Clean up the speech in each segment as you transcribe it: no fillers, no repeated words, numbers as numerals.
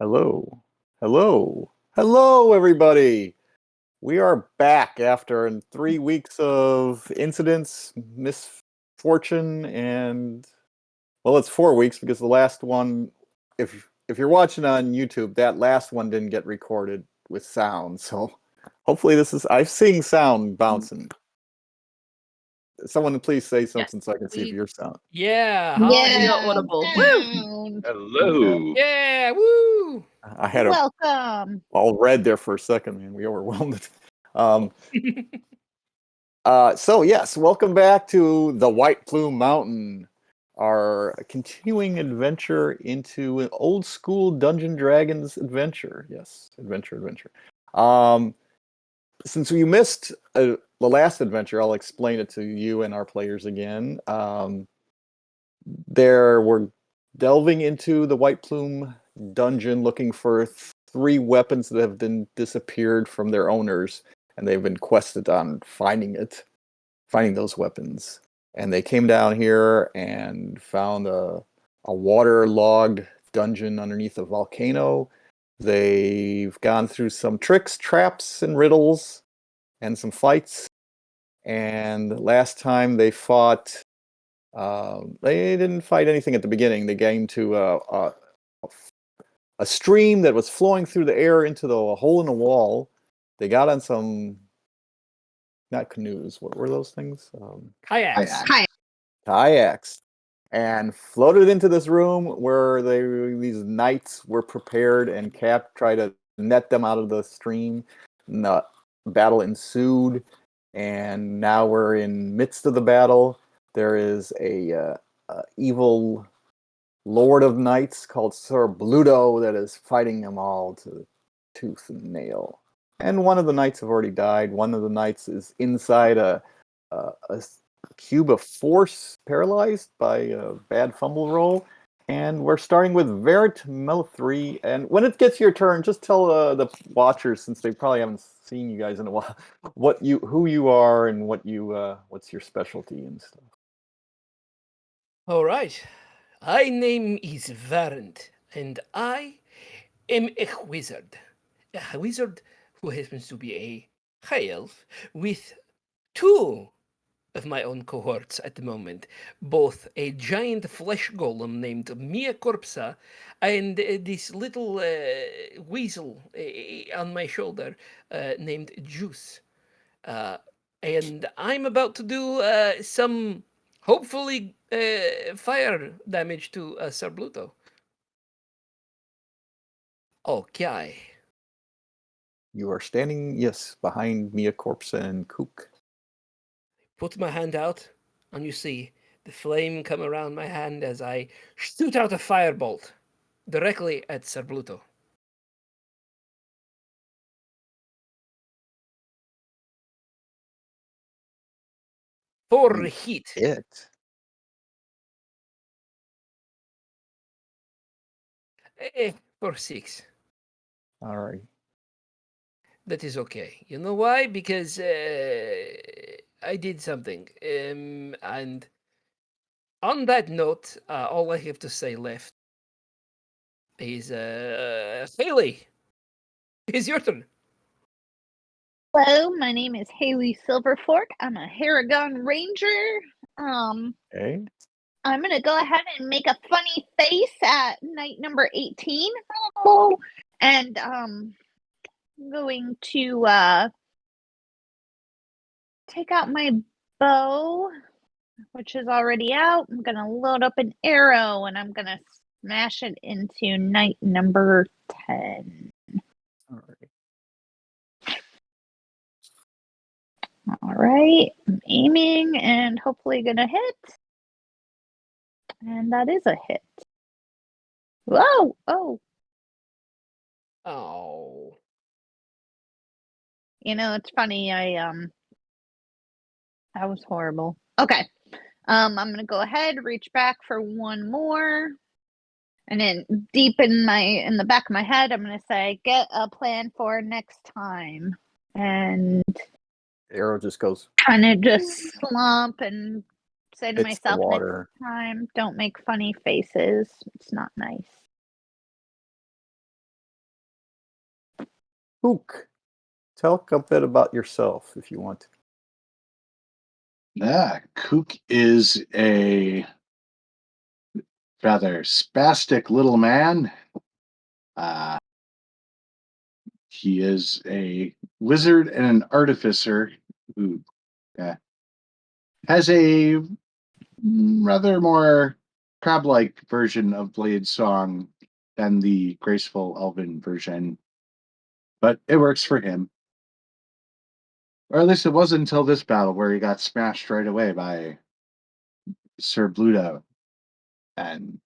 Hello. Hello. Hello, everybody. We are back after 3 weeks of incidents, misfortune, and well, it's 4 weeks because the last one, if you're watching on YouTube, that last one didn't get recorded with sound. So hopefully I'm seeing sound bouncing. Someone please say something so I can see if you're sound. Yeah, Yeah, audible. Woo! Hello. Yeah, woo! I had Welcome. all red there for a second, man. We overwhelmed it. So yes, welcome back to the White Plume Mountain, our continuing adventure into an old school Dungeon Dragons adventure. Yes, adventure. Since you missed the last adventure, I'll explain it to you and our players again. We're delving into the White Plume dungeon, looking for 3 weapons that have been disappeared from their owners, and they've been quested on finding those weapons. And they came down here and found a waterlogged dungeon underneath a volcano. They've gone through some tricks, traps, and riddles, and some fights. And last time they fought, they didn't fight anything at the beginning. They came to a stream that was flowing through the air into the hole in the wall. They got on some, not canoes. What were those things? Kayaks. Kayaks, and floated into this room where these knights were prepared, and Cap tried to net them out of the stream. And the battle ensued, and now we're in midst of the battle. There is a evil lord of knights called Sir Bluto that is fighting them all to tooth and nail. And one of the knights have already died. One of the knights is inside a cube of force, paralyzed by a bad fumble roll. And we're starting with Verit Mel3. And when it gets your turn, just tell the watchers, since they probably haven't seen you guys in a while, who you are and what's your specialty and stuff. All right. My name is Varant, and I am a wizard. A wizard who happens to be a high elf with 2 of my own cohorts at the moment, both a giant flesh golem named Mia Corpsa and this little weasel on my shoulder named Juice. And I'm about to do some, hopefully, fire damage to Sir Bluto. Okay. You are standing, yes, behind Mia Corpsa and Kook. Put my hand out, and you see the flame come around my hand as I shoot out a firebolt directly at Sir Bluto. For heat. It. For 6. All right. That is okay. You know why? Because I did something. And on that note, all I have to say left is Haley. It's your turn. Hello, my name is Haley Silverfork. I'm a Haragon Ranger. Okay. I'm gonna go ahead and make a funny face at night number 18. Oh, and I'm going to take out my bow, which is already out. I'm gonna load up an arrow and I'm gonna smash it into night number 10. All right. All right, I'm aiming and hopefully gonna hit. And that is a hit. Whoa! Oh. Oh. You know, it's funny, that was horrible. Okay. I'm gonna go ahead, reach back for one more. And then deep in the back of my head, I'm gonna say, get a plan for next time. And The arrow just goes. kind of just slump and say to Hits the myself, water. next time, don't make funny faces. It's not nice. Kook, tell a bit about yourself if you want to. Yeah, Kook is a rather spastic little man. He is a wizard and an artificer who has a rather more crab-like version of Blade Song than the graceful elven version, but it works for him. Or at least it was until this battle where he got smashed right away by Sir Bluto. And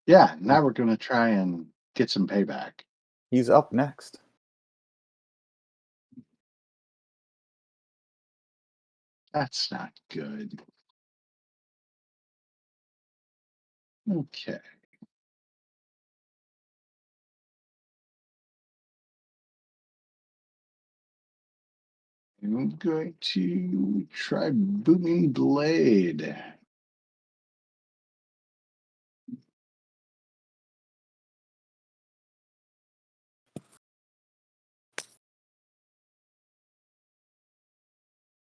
yeah, now we're going to try and get some payback. He's up next. That's not good. Okay. I'm going to try Booming Blade.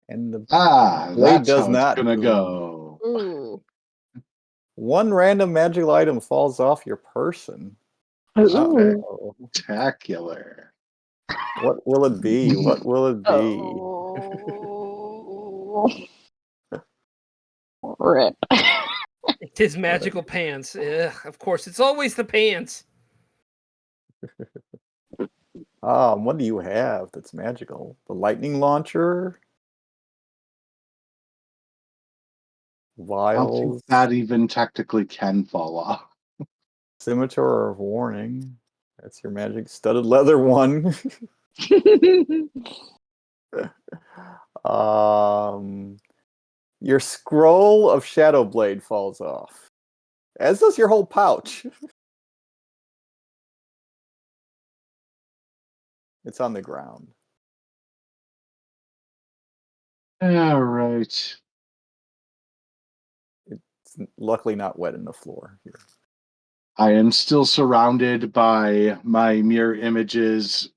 And the blade That's does how it's not gonna boom. go. Ooh. One random magical item falls off your person. Ooh. Uh-oh. Spectacular. What will it be? What will it be? Oh. Rip. It's his magical pants. Ugh, of course, it's always the pants. What do you have that's magical? The lightning launcher? I don't think Vials? that even technically can fall off. Scimitar of warning? That's your magic studded leather one. Your scroll of Shadow Blade falls off. As does your whole pouch. It's on the ground. All right. It's luckily not wet in the floor here. I am still surrounded by my mirror images,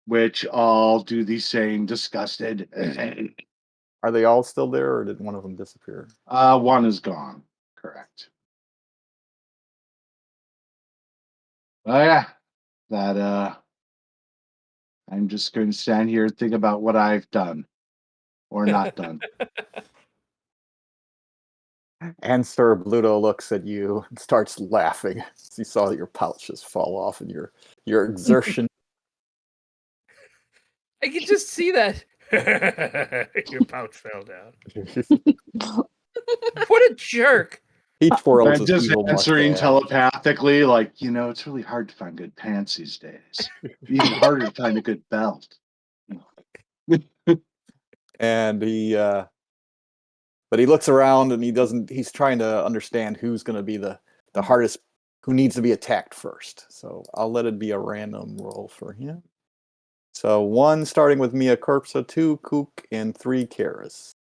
which all do the same disgusted. Are they all still there, or did one of them disappear? One is gone. Correct. Oh yeah. That I'm just going to stand here and think about what I've done or not done. And Sir Bluto looks at you and starts laughing as he saw your pouch just fall off and your exertion. I can just see that. Your pouch fell down. What a jerk. He twirls I'm his just evil answering mustache. telepathically, like, it's really hard to find good pants these days. Even harder to find a good belt. And but he looks around and he's trying to understand who's going to be the hardest, who needs to be attacked first. So I'll let it be a random roll for him. So 1 starting with Mia Corpsa, 2 Kook, and 3 Karis.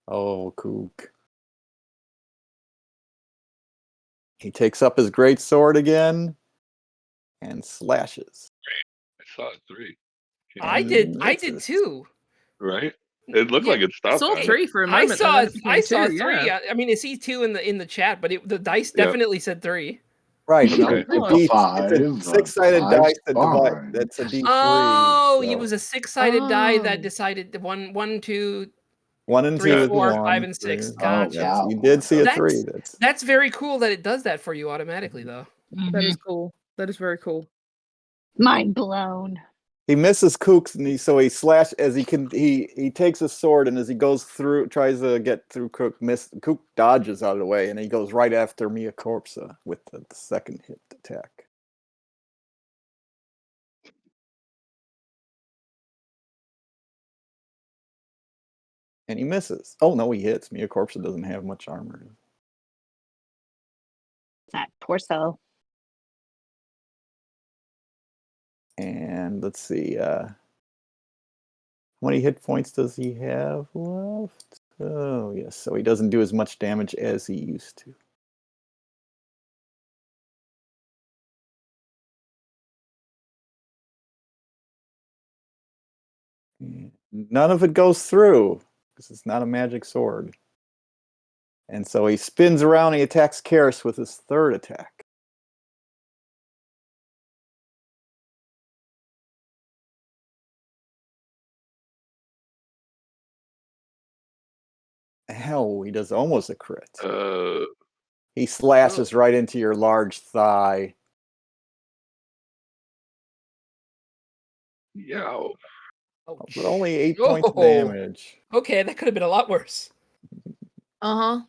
Oh, Kook. He takes up his great sword again and slashes. I saw it 3. I did too. Right? It looked like it stopped. Saw on it. 3 for a I moment. saw and then it became 2, 3. yeah. I mean, it's E2 in the chat, but the dice Yeah. definitely said 3. Right. Okay. It's a six-sided dice that divide. That's a D3. Oh, so it was a 6-sided die that Oh. decided 1, 2, 1 and 2 3, is 4, 1. 5, and 6. 3. Gotcha. wow. You did see a That's- 3. That's very cool that it does that for you automatically, though. That is cool. That is very cool. Mind blown. He misses Kook, and so he slash as he can. He takes his sword, and as he goes through, tries to get through Kook. Kook dodges out of the way, and he goes right after Mia Corpsa with the second hit attack. And he misses. Oh no, he hits. Mia Corpsa doesn't have much armor. That torso. And let's see. How many hit points does he have left? Oh yes, so he doesn't do as much damage as he used to. None of it goes through because it's not a magic sword. And so he spins around. He attacks Karis with his third attack. Hell, he does almost a crit. He slashes right into your large thigh. Yeah. But only 8 points of damage. Okay, that could have been a lot worse. Uh-huh.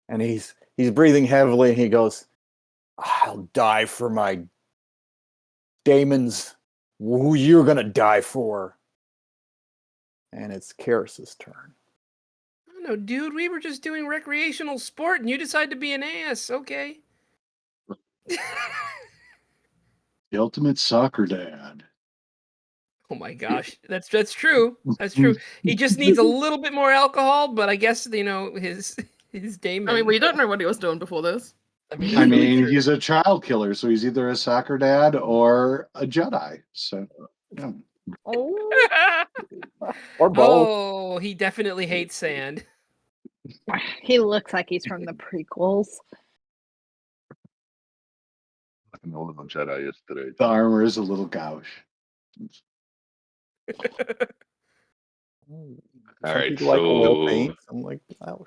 And he's breathing heavily, and he goes, I'll die for my daemons. Who you're gonna die for? And it's Karis's turn. No, dude, we were just doing recreational sport, and you decide to be an ass. Okay. The ultimate soccer dad. Oh my gosh, that's true. That's true. He just needs a little bit more alcohol, but I guess his daemon. I mean, we don't know what he was doing before this. I mean, I it's really mean, true. he's a child killer, so he's either a soccer dad or a Jedi. So, yeah. Oh, Or both. Oh, he definitely hates sand. he looks like he's from the prequels. I know what Jedi is today. The armor is a little gouge. Some right, people like oil so- paint. Some like bloush.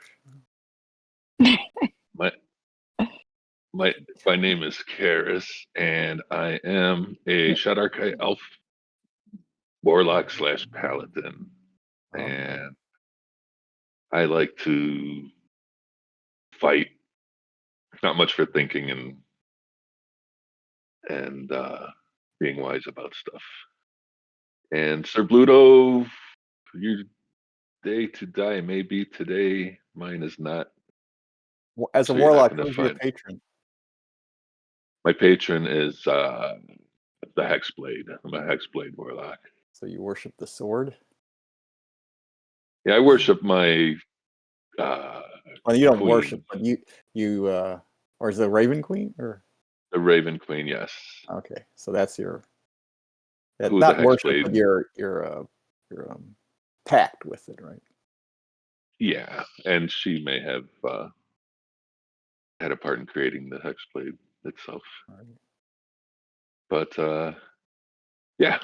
My name is Karis, and I am a Shadarkai elf, warlock / paladin, and I like to fight. Not much for thinking and being wise about stuff. And Sir Bluto, your day to die may be today. Mine is not. As a So you're not warlock, gonna who's your find- patron? My patron is the Hexblade. I'm a Hexblade warlock. So you worship the sword? Yeah, I worship my. Well, you don't queen, worship, but you or is it Raven Queen or? the Raven Queen. Yes. Okay, so that's your. Who Not the worship, Hexblade? but your pact with it, right? Yeah, and she may have had a part in creating the Hexblade itself. Right. But yeah,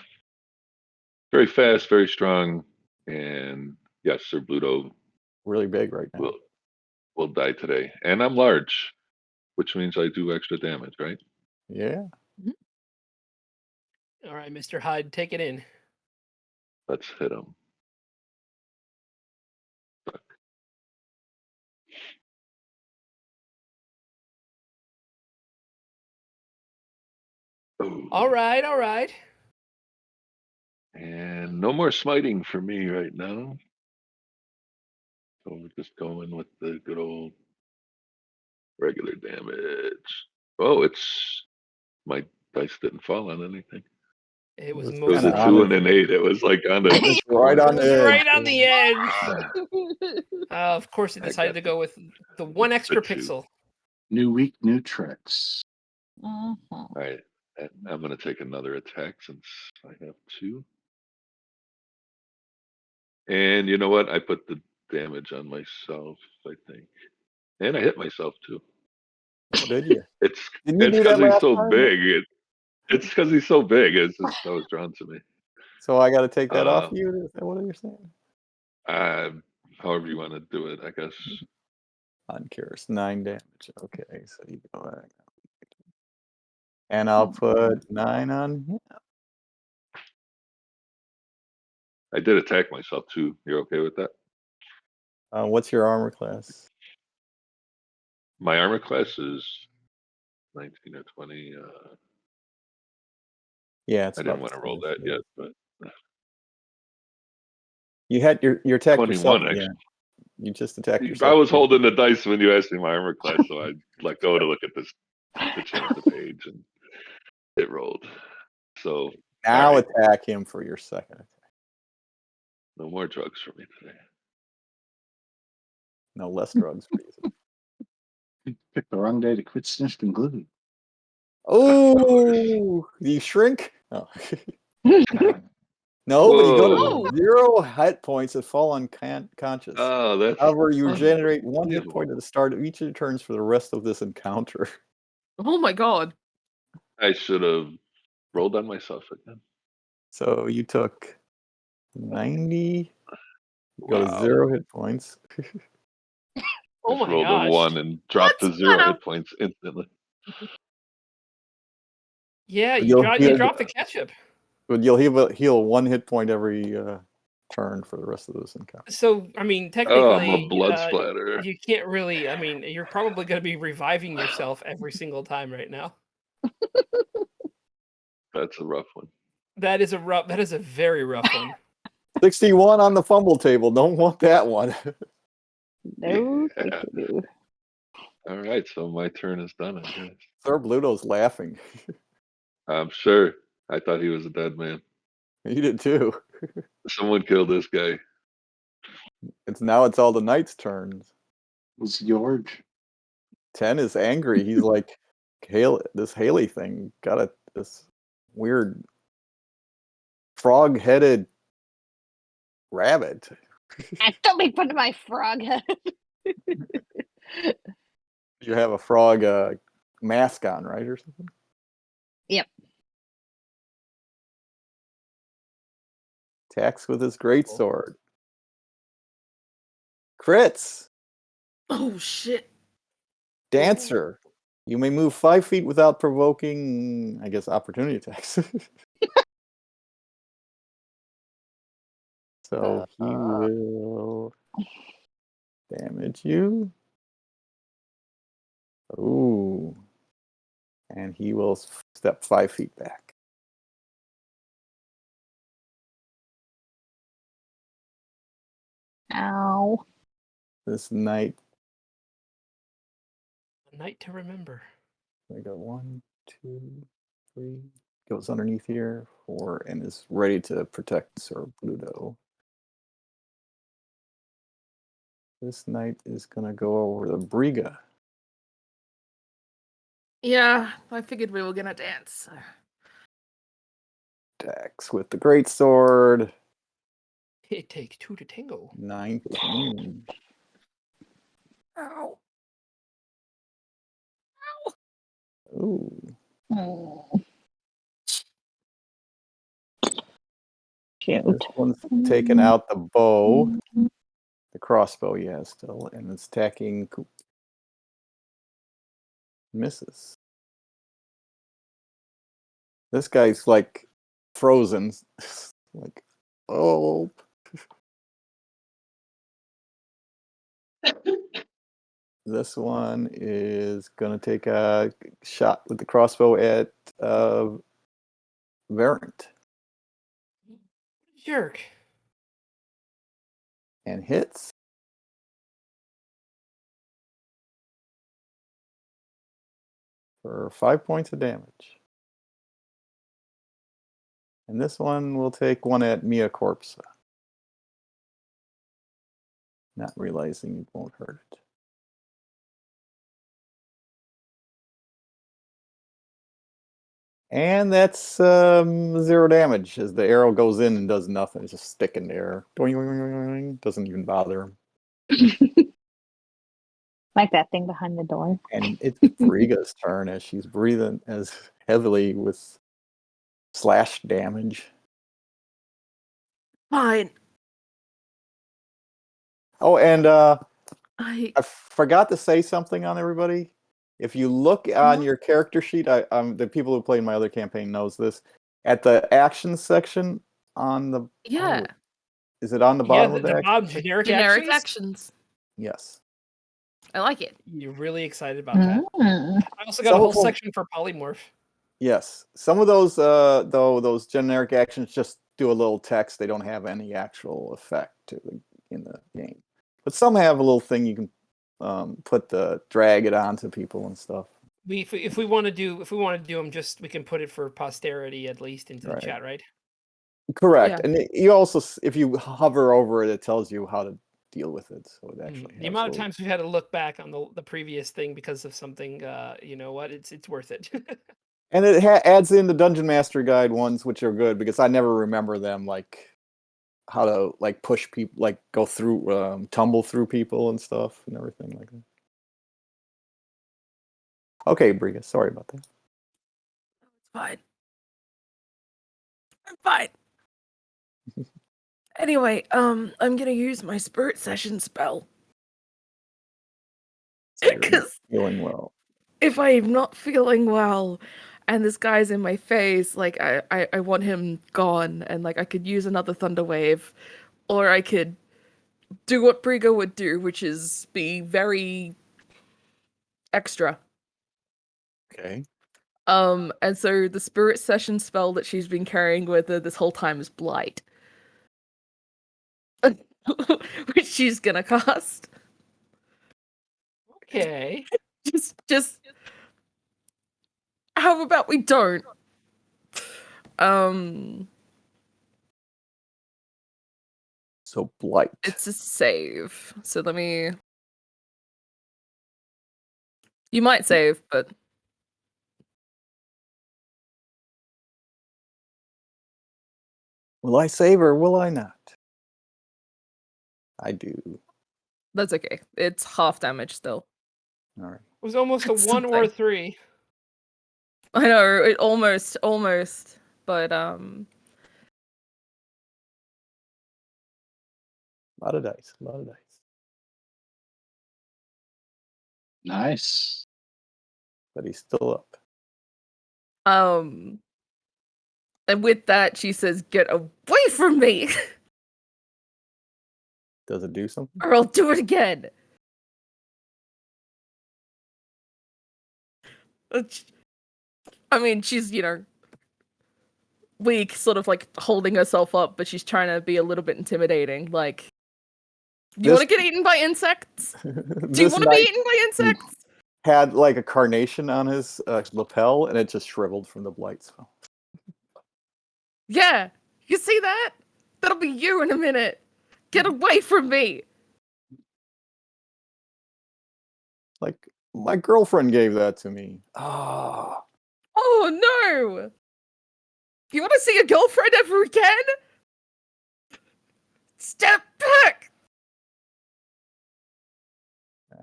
very fast, very strong, and yes, Sir Bluto Really big right now. will die today. And I'm large, which means I do extra damage, right? Yeah. All right, Mr. Hyde, take it in. Let's hit him. Ooh. All right. And no more smiting for me right now. So we're just going with the good old regular damage. Oh, my dice didn't fall on anything. It was It It was mostly a 2 and an 8. It was like on the Right on It the was edge. right on the edge. Ah, Of course, it I decided got to go with the one extra 2. pixel. New week, new tricks. All right, and I'm gonna take another attack since I have 2. And you know what? I put the damage on myself, I think, and I hit myself too. Oh, did you? It's Didn't you it's do because that he's last so time? big. It's because he's so big. It's just that was drawn to me. So I got to take that off Uh, you? Is that what you're saying? However you want to do it, I guess. On Karis, 9 damage. Okay, so you go back. And I'll put 9 on him. I did attack myself too. You're okay with that? What's your armor class? My armor class is 19 or 20. Yeah, it's I about didn't want the to roll same that as me. yet, but You had your attack 21 yourself. Yeah, you just attacked I yourself. was holding the dice when you asked me my armor class, so I let go to look at this to change the page, and it rolled. So Now right. attack him for your second attack. No more drugs for me today. No less drugs for you. You picked the wrong day to quit sniffing glue. Oh, you shrink? Oh. No, but you go Whoa. to 0 hit points and fall unconscious. Oh, that's However, you That's generate 1 hit evil. point at the start of each of your turns for the rest of this encounter. Oh my god. I should have rolled on myself again. So you took 90, go to Wow. 0 hit points. Oh Just my rolled a gosh. 1 and dropped What's to 0 that? hit points instantly. Yeah, But you you'll dropped heal, the ketchup. but you'll heal 1 hit point every turn for the rest of this encounter. So, I mean, Oh, I'm a technically, blood splatter. you can't really. I mean, you're probably going to be reviving yourself every single time right now. That's a rough one. That is a very rough one. 61 on the fumble table. Don't want that one. No, Yeah. thank you. All right, so my turn is done, I guess. Sir Bluto's laughing. I'm sure. I thought he was a dead man. He did too. Someone killed this guy. It's all the knight's turns. Was George? 10 is angry. He's like, this Haley thing got this weird frog-headed rabbit. Don't make fun of my frog head. You have a frog mask on, right, or something? Yep. Attacks with his greatsword. Crits. Oh shit. Dancer. You may move 5 feet without provoking, I guess, opportunity attacks. So he will damage you. Ooh. And he will step 5 feet back. Ow. This knight, A night to remember. I got 1, 2, 3, goes underneath here, 4, and is ready to protect Sir Bluto. This knight is gonna go over to Briga. Yeah, I figured we were gonna dance. Attacks with the greatsword. It takes 2 to tango. 19. Ow. Ooh. Oh. Shoot. This one's taking out the bow. The crossbow, yeah, still, and it's attacking. Misses. This guy's like frozen. Like, oh. This one is gonna take a shot with the crossbow at Variant Jerk. and hits. For 5 points of damage. And this one will take 1 at Mia Corpsa. Not realizing it won't hurt it. And that's 0 damage as the arrow goes in and does nothing. It's just sticking there. Doesn't even bother him. Like that thing behind the door. And it's Briga's turn as she's breathing as heavily with slash damage. Fine. Oh, and I I forgot to say something on everybody. If you look on your character sheet, the people who played my other campaign knows this. At the actions section on the yeah. is it on the Yeah, bottom of the the action bottom section? generic Generic actions. actions. Yes. I like it. You're really excited about that. Mm. I also got Some a whole of them- section for polymorph. Yes. Some of those though those generic actions just do a little text. They don't have any actual effect in the game. But some have a little thing you can drag it onto people and stuff. If we want to do them, just we can put it for posterity at least into the Right. chat, right? Correct. Yeah. And you also, if you hover over it, it tells you how to deal with it. So it actually The amount of times we've had to look back on the previous thing because of something, you know what? It's worth it. And it adds in the Dungeon Master Guide ones, which are good because I never remember them, like how to like push people, like go through, tumble through people and stuff and everything like that. Okay, Briga, sorry about that. It's fine. I'm fine. Anyway, I'm gonna use my spirit session spell. So you're not Because feeling well. if I'm not feeling well and this guy's in my face, like I want him gone, and like I could use another thunder wave, or I could do what Briga would do, which is be very extra. Okay. And so the spirit session spell that she's been carrying with her this whole time is Blight. Which she's gonna cast. Okay. Just how about we don't? So Blight. It's a save. So let me. You might save, but Will I save or will I not? I do. that's okay. It's half damage still. All right. It was almost a That's 1 or a something. 3. I know it almost, but A lot of dice. A lot of dice. Nice. But he's still up. and with that she says, "Get away from me, Does it do something? or I'll do it again." I mean, she's weak, sort of like holding herself up, but she's trying to be a little bit intimidating. Like, you want to get eaten by insects? Do you This want to be knight eaten by insects? had like a carnation on his lapel, and it just shriveled from the blight spell. Yeah, you see that? That'll be you in a minute. Get away from me. Like my girlfriend gave that to me. Ah, Oh no! You want to see your girlfriend ever again? Step back!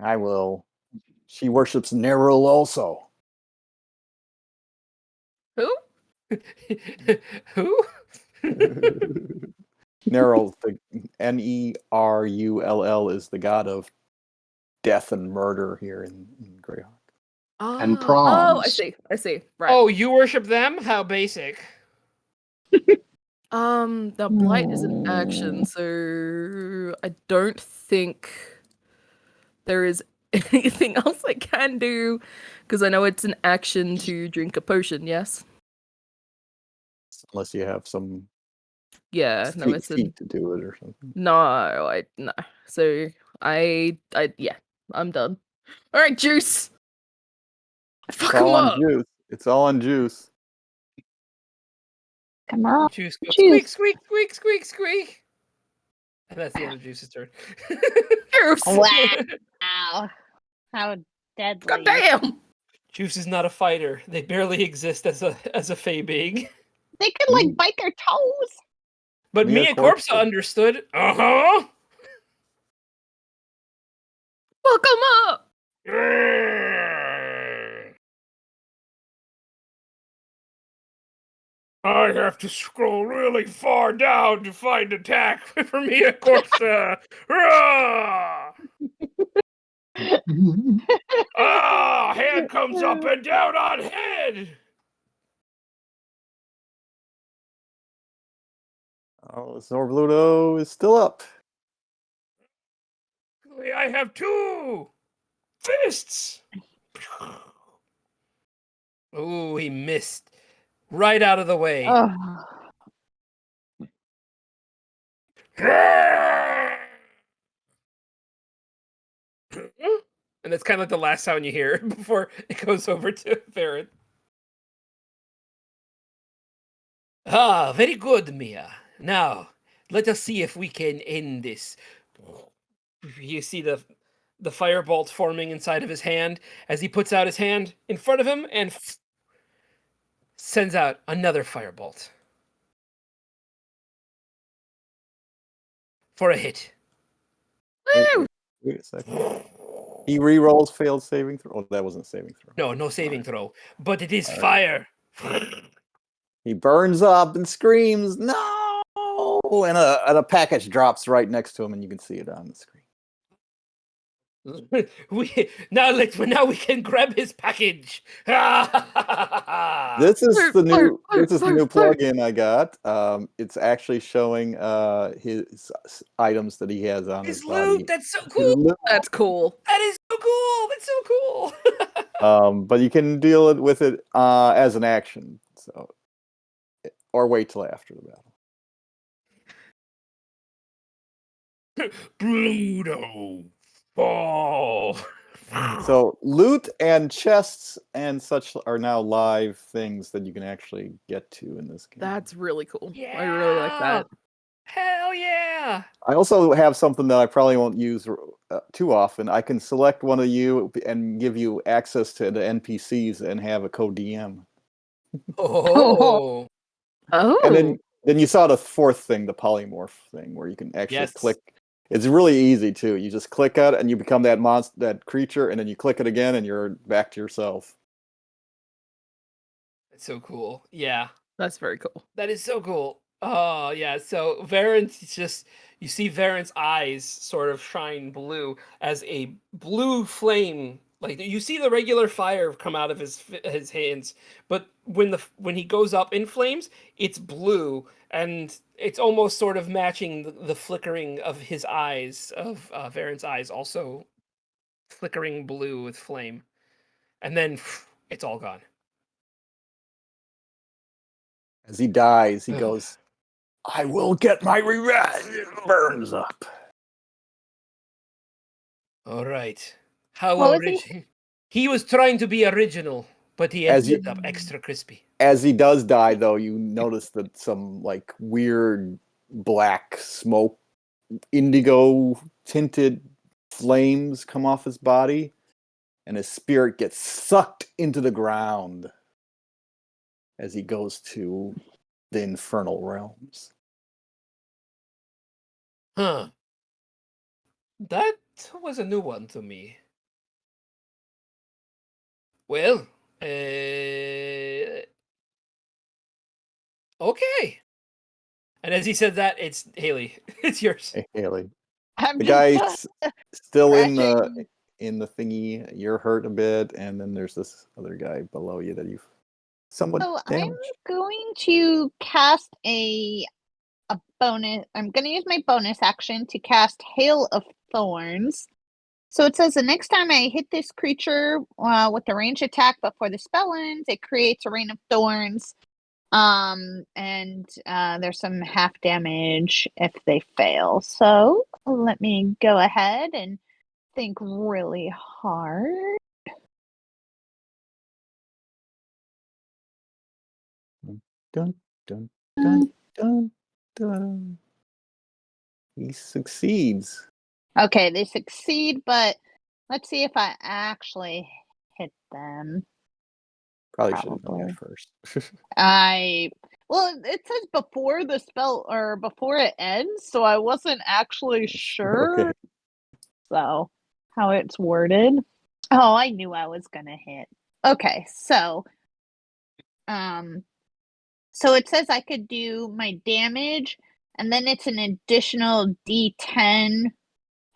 I will. She worships Nerul also. Who? Who? Nerul, the Nerull is the god of death and murder here in Greyhawk. And Oh, I proms. see. Right. Oh, you worship them? How basic. The blight is an action, so I don't think there is anything else I can do, because I know it's an action to drink a potion. Yes. Unless you have some Yeah. No, it's an feat to do it or something. no. So yeah, I'm done. All right, Juice. Fuck It's all him on up. juice. It's all on juice. Come on. Juice goes Juice. squeak, squeak, squeak, squeak, squeak. And that's the end of Juice's turn. Juice. Wow. How deadly. God damn. Juice is not a fighter. They barely exist as a fey being. They could like bite their toes. But Mia Mia Corpse Corpsa understood. Uh-huh. Fuck him up. I have to scroll really far down to find attack for Mia Corpsa. Ah, hand comes up and down on head. Oh, Zorbluto is still up. I have 2 fists. Oh, he missed right out of the way. Oh. And that's kind of like the last sound you hear before it goes over to Farron. Ah, very good, Mia. Now, let us see if we can end this. You see the firebolt forming inside of his hand as he puts out his hand in front of him, and sends out another firebolt for a hit. Wait a second. He re-rolls failed saving throw. Oh, that wasn't a saving throw. No, no saving throw, but it is All fire. He burns up and screams, "No!" And a package drops right next to him, and you can see it on the screen. Now we can grab his package. This is the new Fire. plugin I got. It's actually showing his items that he has on his His body. loot. That's so His cool. loot. That's cool. That is so cool. That's so cool. But you can deal with it as an action, so or wait till after the battle. Pluto fall. So loot and chests and such are now live things that you can actually get to in this game. That's really cool. I really like that. Hell yeah. I also have something that I probably won't use too often. I can select one of you and give you access to the NPCs and have a co-DM. Oh. Oh. And then you saw the fourth thing, the polymorph thing, where you can actually Yes. click. It's really easy too. You just click it and you become that monster, that creature, and then you click it again and you're back to yourself. That's so cool. Yeah. That's very cool. That is so cool. Oh yeah, so Varen's just you see Varen's eyes sort of shine blue as a blue flame. Like you see the regular fire come out of his hands, but when he goes up in flames, it's blue and it's almost sort of matching the flickering of his eyes of Varen's eyes, also flickering blue with flame, and then it's all gone. As he dies, he goes, "I will get my revenge." Burns up. All right. How What was he? original? He was trying to be original, but he As ended up extra crispy. As he does die, though, you notice that some like weird black smoke, indigo tinted flames come off his body, and his spirit gets sucked into the ground as he goes to the infernal realms. Huh. That was a new one to me. Well, okay. And as he said that, it's Haley. It's yours. Hey, Haley, I'm the just guy's still in crashing. the thingy. You're hurt a bit, and then there's this other guy below you that you've somewhat So damaged. I'm going to cast a bonus. I'm going to use my bonus action to cast Hail of Thorns. So it says the next time I hit this creature with a range attack before the spell ends, it creates a rain of thorns. And there's some half damage if they fail. So let me go ahead and think really hard. Dun, dun, dun, dun, dun. He succeeds. Okay, they succeed, but let's see if I actually hit them. Probably should have done Probably. that first. Well, it says before the spell or before it ends, so I wasn't actually sure. Okay. So how it's worded. Oh, I knew I was gonna hit. Okay, so it says I could do my damage, and then it's an additional D10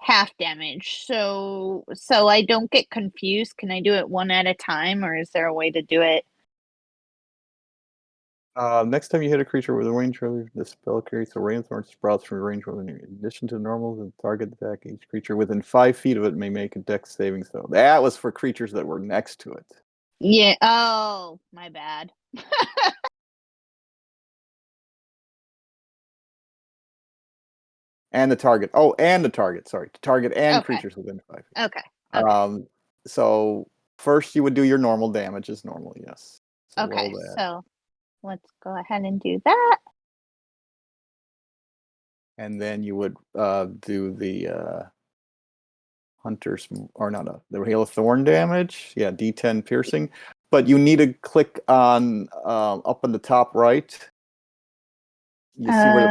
half damage. So I don't get confused. Can I do it one at a time, or is there a way to do it? Next time you hit a creature with a range roller, the spell carries a rain of thorns sprouts from a range roller. In addition to normal, the target attack, each creature within 5 feet of it may make a dex saving throw. That was for creatures that were next to it. Yeah. Oh, my bad. And the target. Oh, and the target. Sorry. Target and Okay. creatures within 5 feet. Okay. So first you would do your normal damage as normal, yes. So Okay. roll that. So let's go ahead and do that. And then you would do the Hunter's, or no, the Hail of Thorn damage. Yeah, D10 piercing. but you need to click on up in the top right. You see where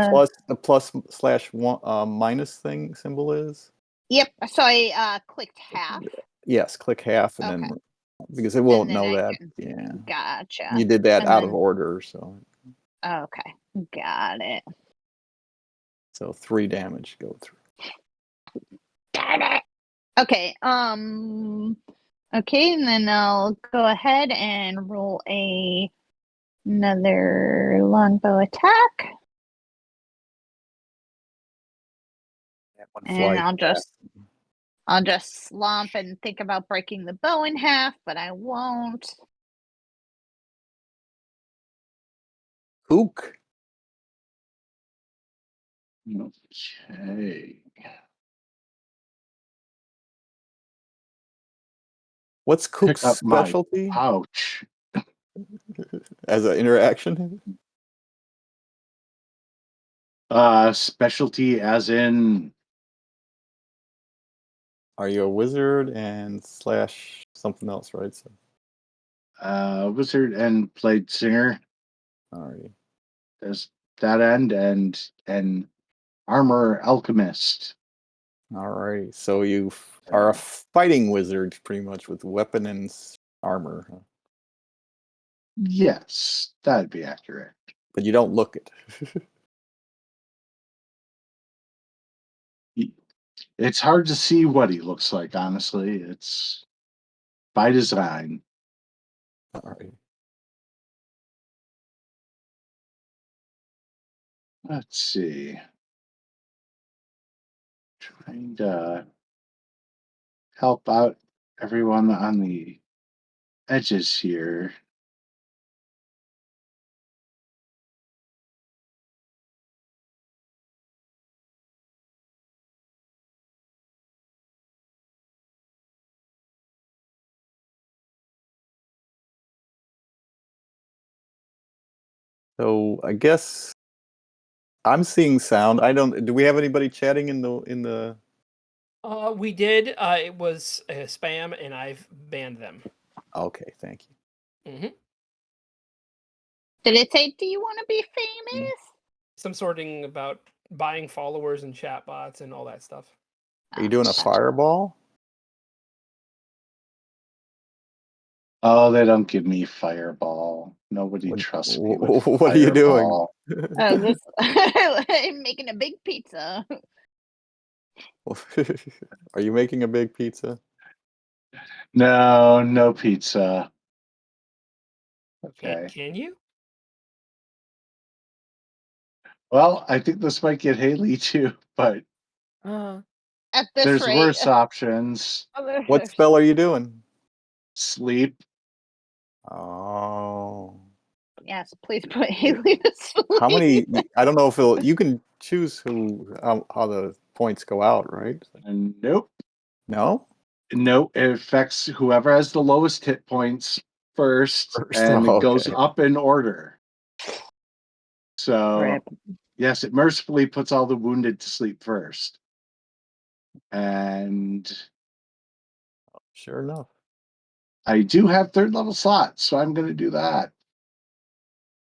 the plus slash one, minus thing symbol is? Yep. So I clicked half. Yes, click half and Okay. then because it won't And then know I that. can- Yeah. Gotcha. You did that And out of then- order, so Okay. Got it. 3 damage go through. Got it. Okay. Okay, and then I'll go ahead and roll another longbow attack. That one And flies I'll just slump and think about breaking the bow in half, but I won't. Kook. Okay. What's Kook's Pick up my specialty pouch. as an interaction? Specialty as in Are you a wizard and slash something else, right? So, wizard and played singer. alrighty. There's that end and armor alchemist. Alrighty. So you are a fighting wizard, pretty much, with weapon and armor, huh? Yes, that'd be accurate. But you don't look it. It's hard to see what he looks like, honestly. It's by design. Alright. Let's see. Trying to help out everyone on the edges here. So I guess I'm seeing sound. I don't. Do we have anybody chatting in the? We did. It was spam, and I've banned them. Okay, thank you. Hmm. Did it say, do you want to be famous? Some sorting about buying followers and chatbots and all that stuff. Are you doing a Gotcha. fireball? Oh, they don't give me fireball. Nobody What- trusts me with What are you doing? fireball. I'm making a big pizza. Are you making a big pizza? No, no pizza. Can, Okay. can you? Well, I think this might get Haley too, but Uh, At this there's rate. worse options. What spell are you doing? Sleep. Oh, Yes, please put Haley to sleep. how many? I don't know if you can choose how the points go out, right? And nope. No. No, it affects whoever has the lowest hit points first, First, and it oh, goes okay. up in order. So, Rip. yes, it mercifully puts all the wounded to sleep first. And Sure enough. I do have 3rd level slots, so I'm going to do that.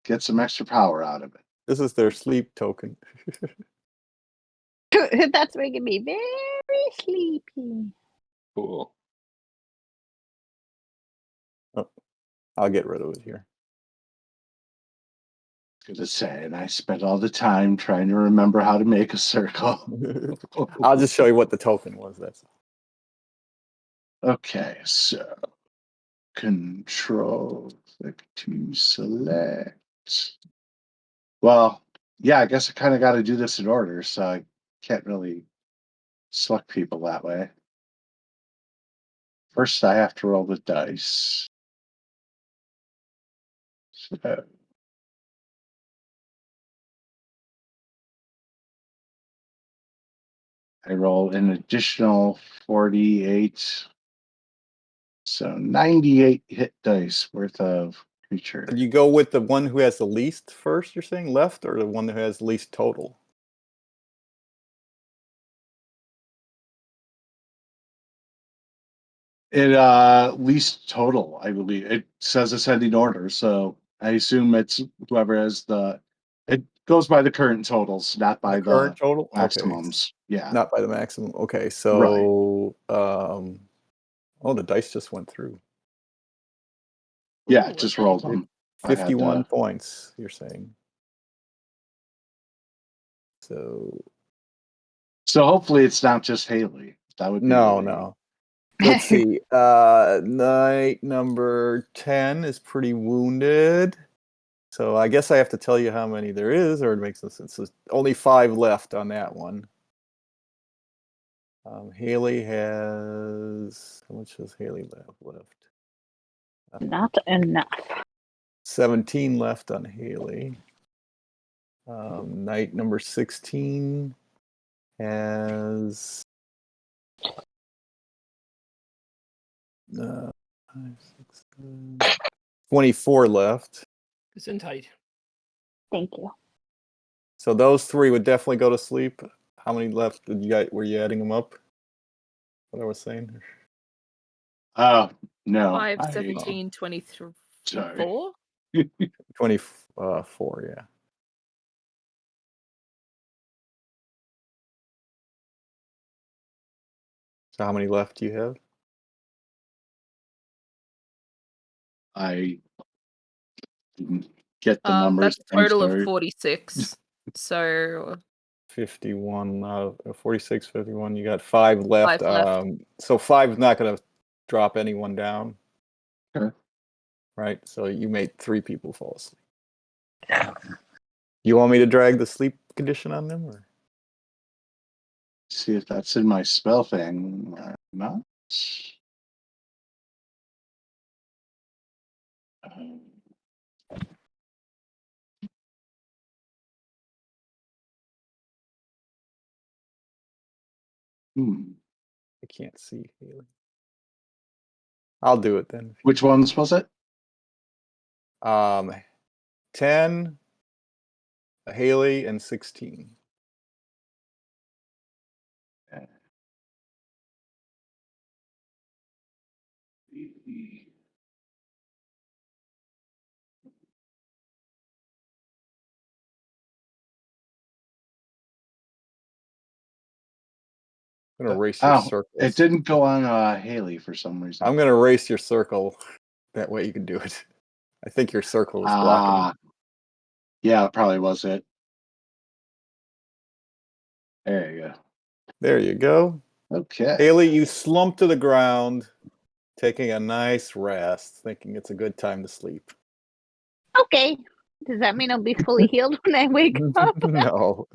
Get some extra power out of it. This is their sleep token. That's making me very sleepy. Cool. Oh, I'll get rid of it here. Going to say, and I spent all the time trying to remember how to make a circle. I'll just show you what the token was. That's Okay, so control, click to select. Well, yeah, I guess I kind of got to do this in order, so I can't really select people that way. First, I have to roll the dice. So, I roll an additional 48. So 98 hit dice worth of creature. you go with the one who has the least first. You're saying left, or the one who has the least total? Least total, I believe. It says ascending order, so I assume it's whoever has the. It goes by the current totals, not by The current the total? Okay. maximums. Yeah. Not by the maximum. Okay, Right. so oh, the dice just went through. Yeah, Ooh, it just okay. rolled in. I had 51 points, you're saying. So So hopefully it's not just Haley. That would be no, really- no. Let's see. Knight number 10 is pretty wounded. So I guess I have to tell you how many there is, or it makes no sense. There's only 5 left on that one. Haley has, how much does Haley have left? Not enough. 17 left on Haley. Knight number 16 has 5, 6, 7, 24 left. Gesundheit. Thank you. So those 3 would definitely go to sleep. How many left did you guys, were you adding them up? What I was saying? No. 5, 17, 23, Sorry. 4? 24, yeah. So how many left do you have? I didn't get the numbers. That's a total I'm of sorry. 46. So 51 out of 46, 51. You got 5 left. 5 left. So 5 is not going to drop anyone down. Okay. Right? So you made 3 people fall asleep. You want me to drag the sleep condition on them? Or? See if that's in my spell thing or not. I can't see Haley. I'll do it then. Which ones was it? 10, Haley, and 16. I'm going to erase your circles. It didn't go on Haley for some reason. I'm going to erase your circle. That way you can do it. I think your circle is blocking. Yeah, it probably was it. There you go. There you go. Okay. Haley, you slump to the ground, taking a nice rest, thinking it's a good time to sleep. Okay. Does that mean I'll be fully healed when I wake up? No.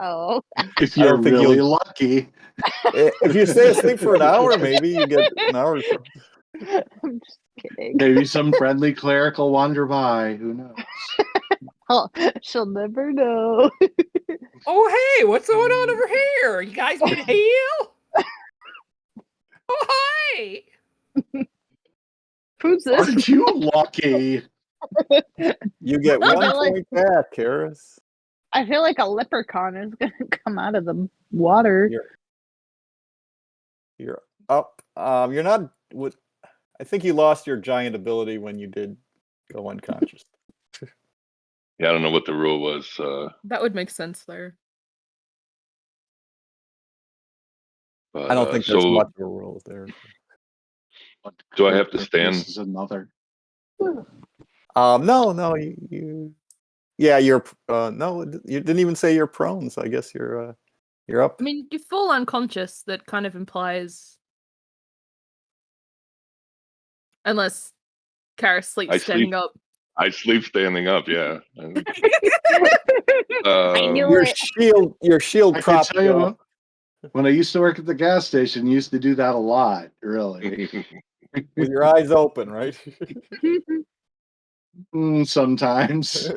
Oh, If I you're don't think really you'll- lucky. If you stay asleep for an hour, maybe you get an hour. I'm just kidding. Maybe some friendly cleric will wander by. Who knows? Oh, she'll never know. Oh, hey, what's going on over here? You guys been heal? Oh, hi. Who's this? Aren't you lucky? You get I 1 feel like- point back, Karis. I feel like a leprechaun is gonna come out of the water. You're up. You're not with. I think you lost your giant ability when you did go unconscious. Yeah, I don't know what the rule was. That would make sense there. But, I don't think there's so much of a rule there. do I have to stand? This is another. No, yeah, you're. No, you didn't even say you're prone, so I guess you're up. I mean, you fall unconscious. That kind of implies, unless Karis sleeps I standing sleep. up. I sleep standing up. Yeah. I knew Your it. shield I can propped tell you up. you, when I used to work at the gas station, used to do that a lot. Really. With your eyes open, right? Sometimes.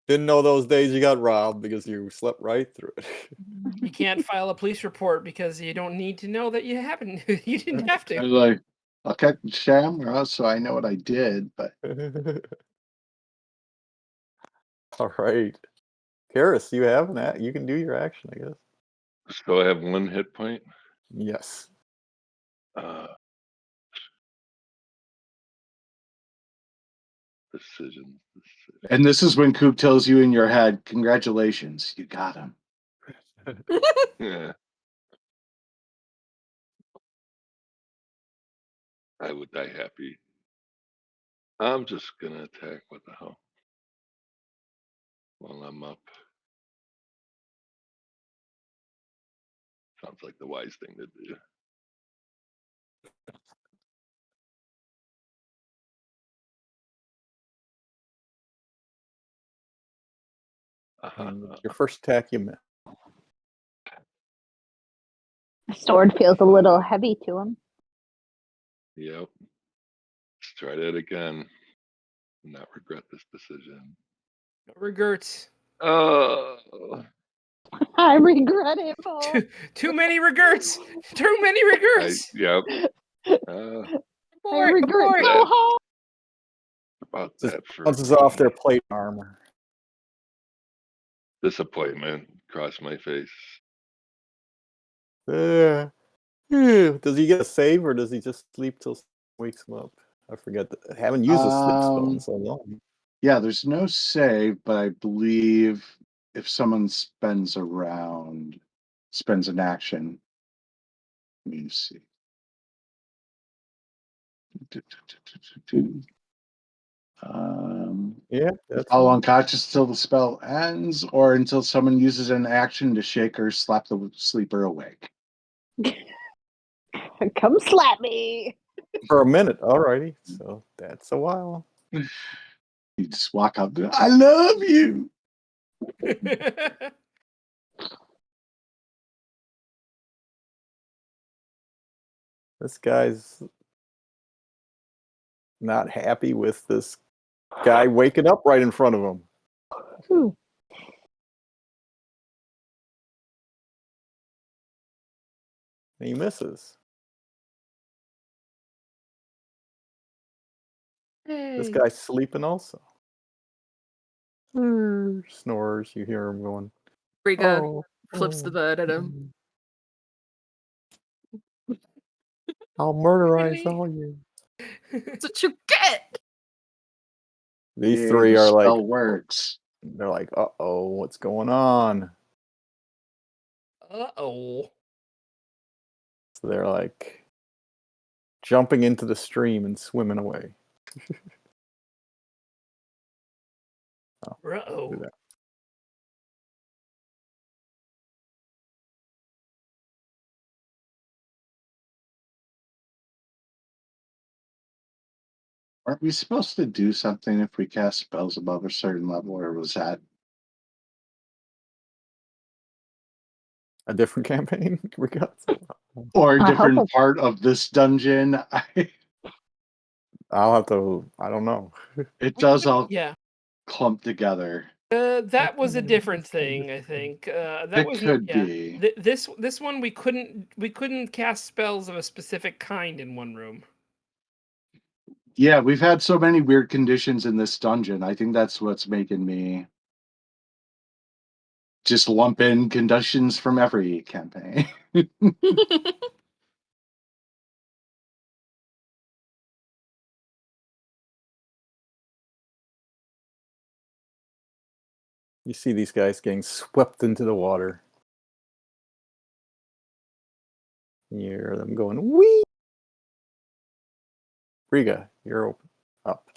Didn't know those days you got robbed because you slept right through it. You can't file a police report because you don't need to know that you haven't. You didn't have I to. was like, I'll cut the camera so I know what I did, but All right, Karis, you have an you can do your action, I guess. So I have 1 hit point. Yes. Uh, decision. And this is when Coop tells you in your head, "Congratulations, you got him." Yeah. I would die happy. I'm just gonna attack. What the hell? While I'm up. Sounds like the wise thing to do. And your first attack, you miss. The sword feels a little heavy to him. Yep. Let's try that again. Not regret this decision. No regrets. Oh, I regret it, Paul. Too many regrets. Too many regrets. yep. I Abort, regret abort. so hard. About Just that for bounces off their plate armor. disappointment across my face. Does he get a save or does he just sleep till wakes him up? I forget. I haven't used a sleep spell in so long. Yeah, there's no save, but I believe if someone spends an action. Let me see. Yeah, that's Fall unconscious till the spell ends, or until someone uses an action to shake or slap the sleeper awake. Come slap me. for a minute. Alrighty, so that's a while. You just walk up to, "I love you." This guy's not happy with this guy waking up right in front of him. And he misses. This Hey. guy's sleeping also. Snores. You hear him going. Riga flips the bird at him. I'll murderize Really? all you. That's what you get. These Yay, three the are like, spell works. they're like, uh-oh, what's going on? Uh-oh. So they're like jumping into the stream and swimming away. Uh-oh. Do that. Aren't we supposed to do something if we cast spells above a certain level, or was that A different campaign? We got or a I hope different it's- part of this dungeon? I'll have to, I don't know. It does all Yeah. clump together. That was a different thing, I think. That It was could be. This one we couldn't cast spells of a specific kind in one room. Yeah, we've had so many weird conditions in this dungeon. I think that's what's making me just lump in conditions from every campaign. You see these guys getting swept into the water. You hear them going, wee! Riga, you're open up.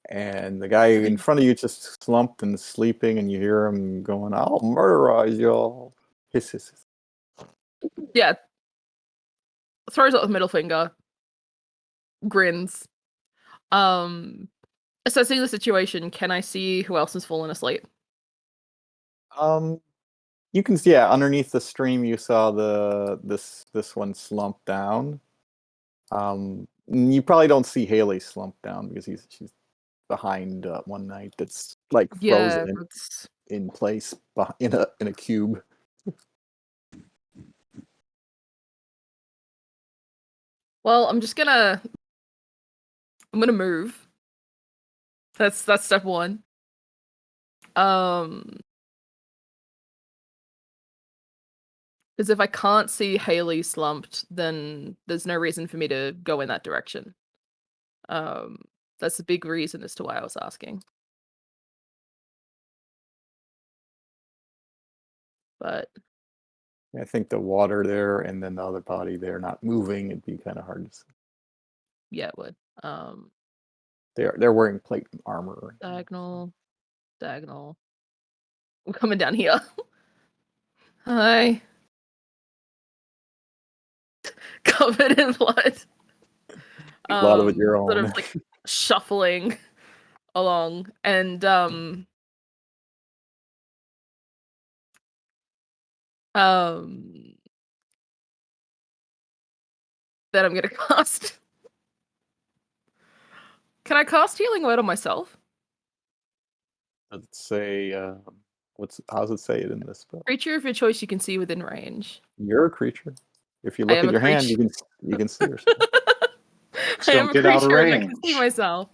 And the guy in front of you just slumped and sleeping, and you hear him going, I'll murderize y'all. Hiss, hiss, hiss. Yeah. Throws out the middle finger. Grins. Assessing the situation, can I see who else has fallen asleep? You can see, yeah, underneath the stream you saw this one slump down. You probably don't see Haley slump down because she's behind one night that's like Yeah, frozen that's... in place in a cube. Well, I'm gonna move. That's step one. Because if I can't see Haley slumped, then there's no reason for me to go in that direction. That's the big reason as to why I was asking. But I think the water there and then the other body there not moving, it'd be kind of hard to see. yeah, it would. They're wearing plate armor. Diagonal. I'm coming down here. Hi. Covered in blood. A lot of it your Sort own. of like shuffling along, and then I'm gonna cast. Can I cast Healing Word on myself? Let's say, how's it say it in this spell? Creature of your choice you can see within range. You're a creature. If you I look am at a your hand, creature. you can see yourself. I am don't a get out of creature and I can see range. myself.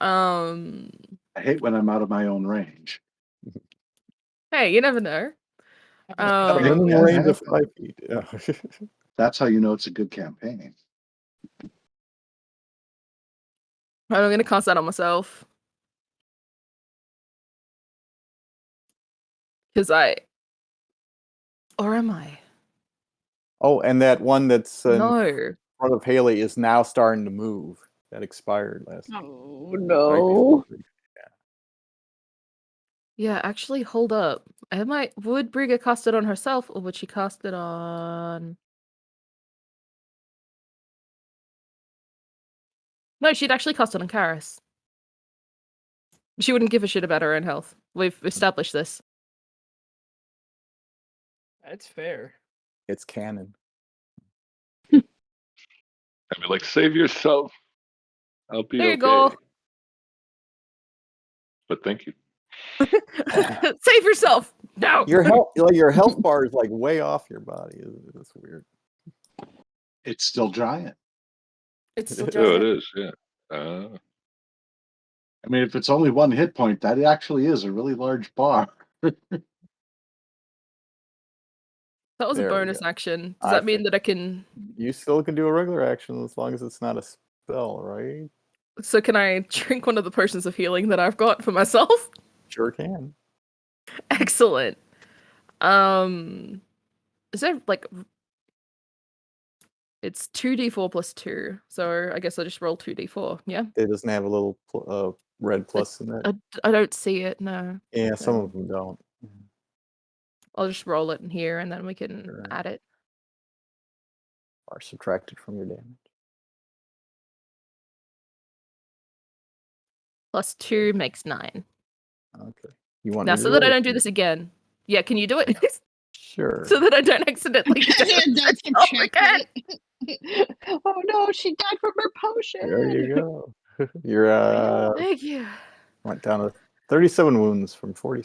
I hate when I'm out of my own range. Hey, you never know. Got a Hey, minimum yeah, range hey. of 5 feet. Yeah. That's how you know it's a good campaign. I'm gonna cast that on myself. Or am I? Oh, and that one that's in No. front of Haley is now starting to move. That expired last week. Oh Right no. before. Yeah, actually, hold up. Would Briga cast it on herself, or would she cast it on... No, she'd actually cast it on Karis. She wouldn't give a shit about her own health. We've established this. That's fair. It's canon. I mean, like, save yourself. I'll be There you okay. go. But thank you. Save yourself! No! Your health bar is like way off your body. It's weird. It's still giant. It's still Oh, it giant. is, yeah. I mean, if it's only one hit point, that actually is a really large bar. That was a There we bonus go. action. Does I that mean think- that I can... You still can do a regular action as long as it's not a spell, right? So can I drink one of the potions of healing that I've got for myself? Sure can. Excellent. Is there like... It's 2d4 plus 2, so I guess I'll just roll 2d4, yeah? It doesn't have a little red plus in it. I don't see it, no. Yeah, some so- of them don't. I'll just roll it in here and then we can Sure. add it. Are subtracted from your damage. Plus 2 makes 9. Okay. You want Now, me to so that I roll? don't do this again. Yeah, can you do it? Sure. So that I don't accidentally That's a Oh check. my God. Oh no, she died from her potion. There you go. You're Thank you. went down to 37 wounds from 40.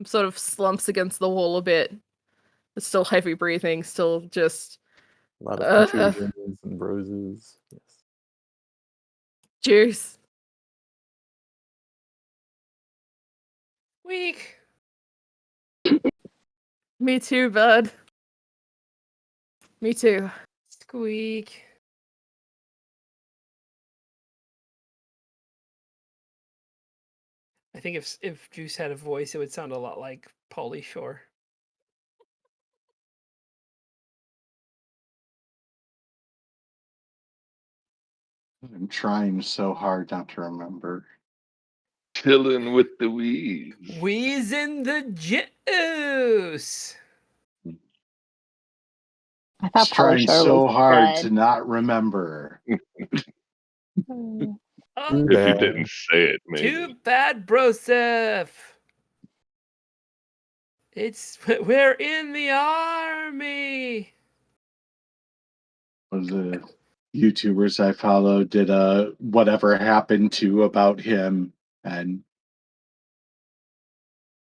Sort of slumps against the wall a bit. It's still heavy breathing, still just A lot of contusions and bruises. Yes. juice. Weak. Me too, bud. Me too. Squeak. I think if Juice had a voice, it would sound a lot like Pauly Shore. I'm trying so hard not to remember. Chilling with the weeds. Wheezing the juice. I thought Just trying Pauly Shore so was hard dead. to not remember. Oh, Too If you bad. didn't say it, maybe. too bad, Broseph. We're in the army. One of the YouTubers I follow did a whatever happened to about him, and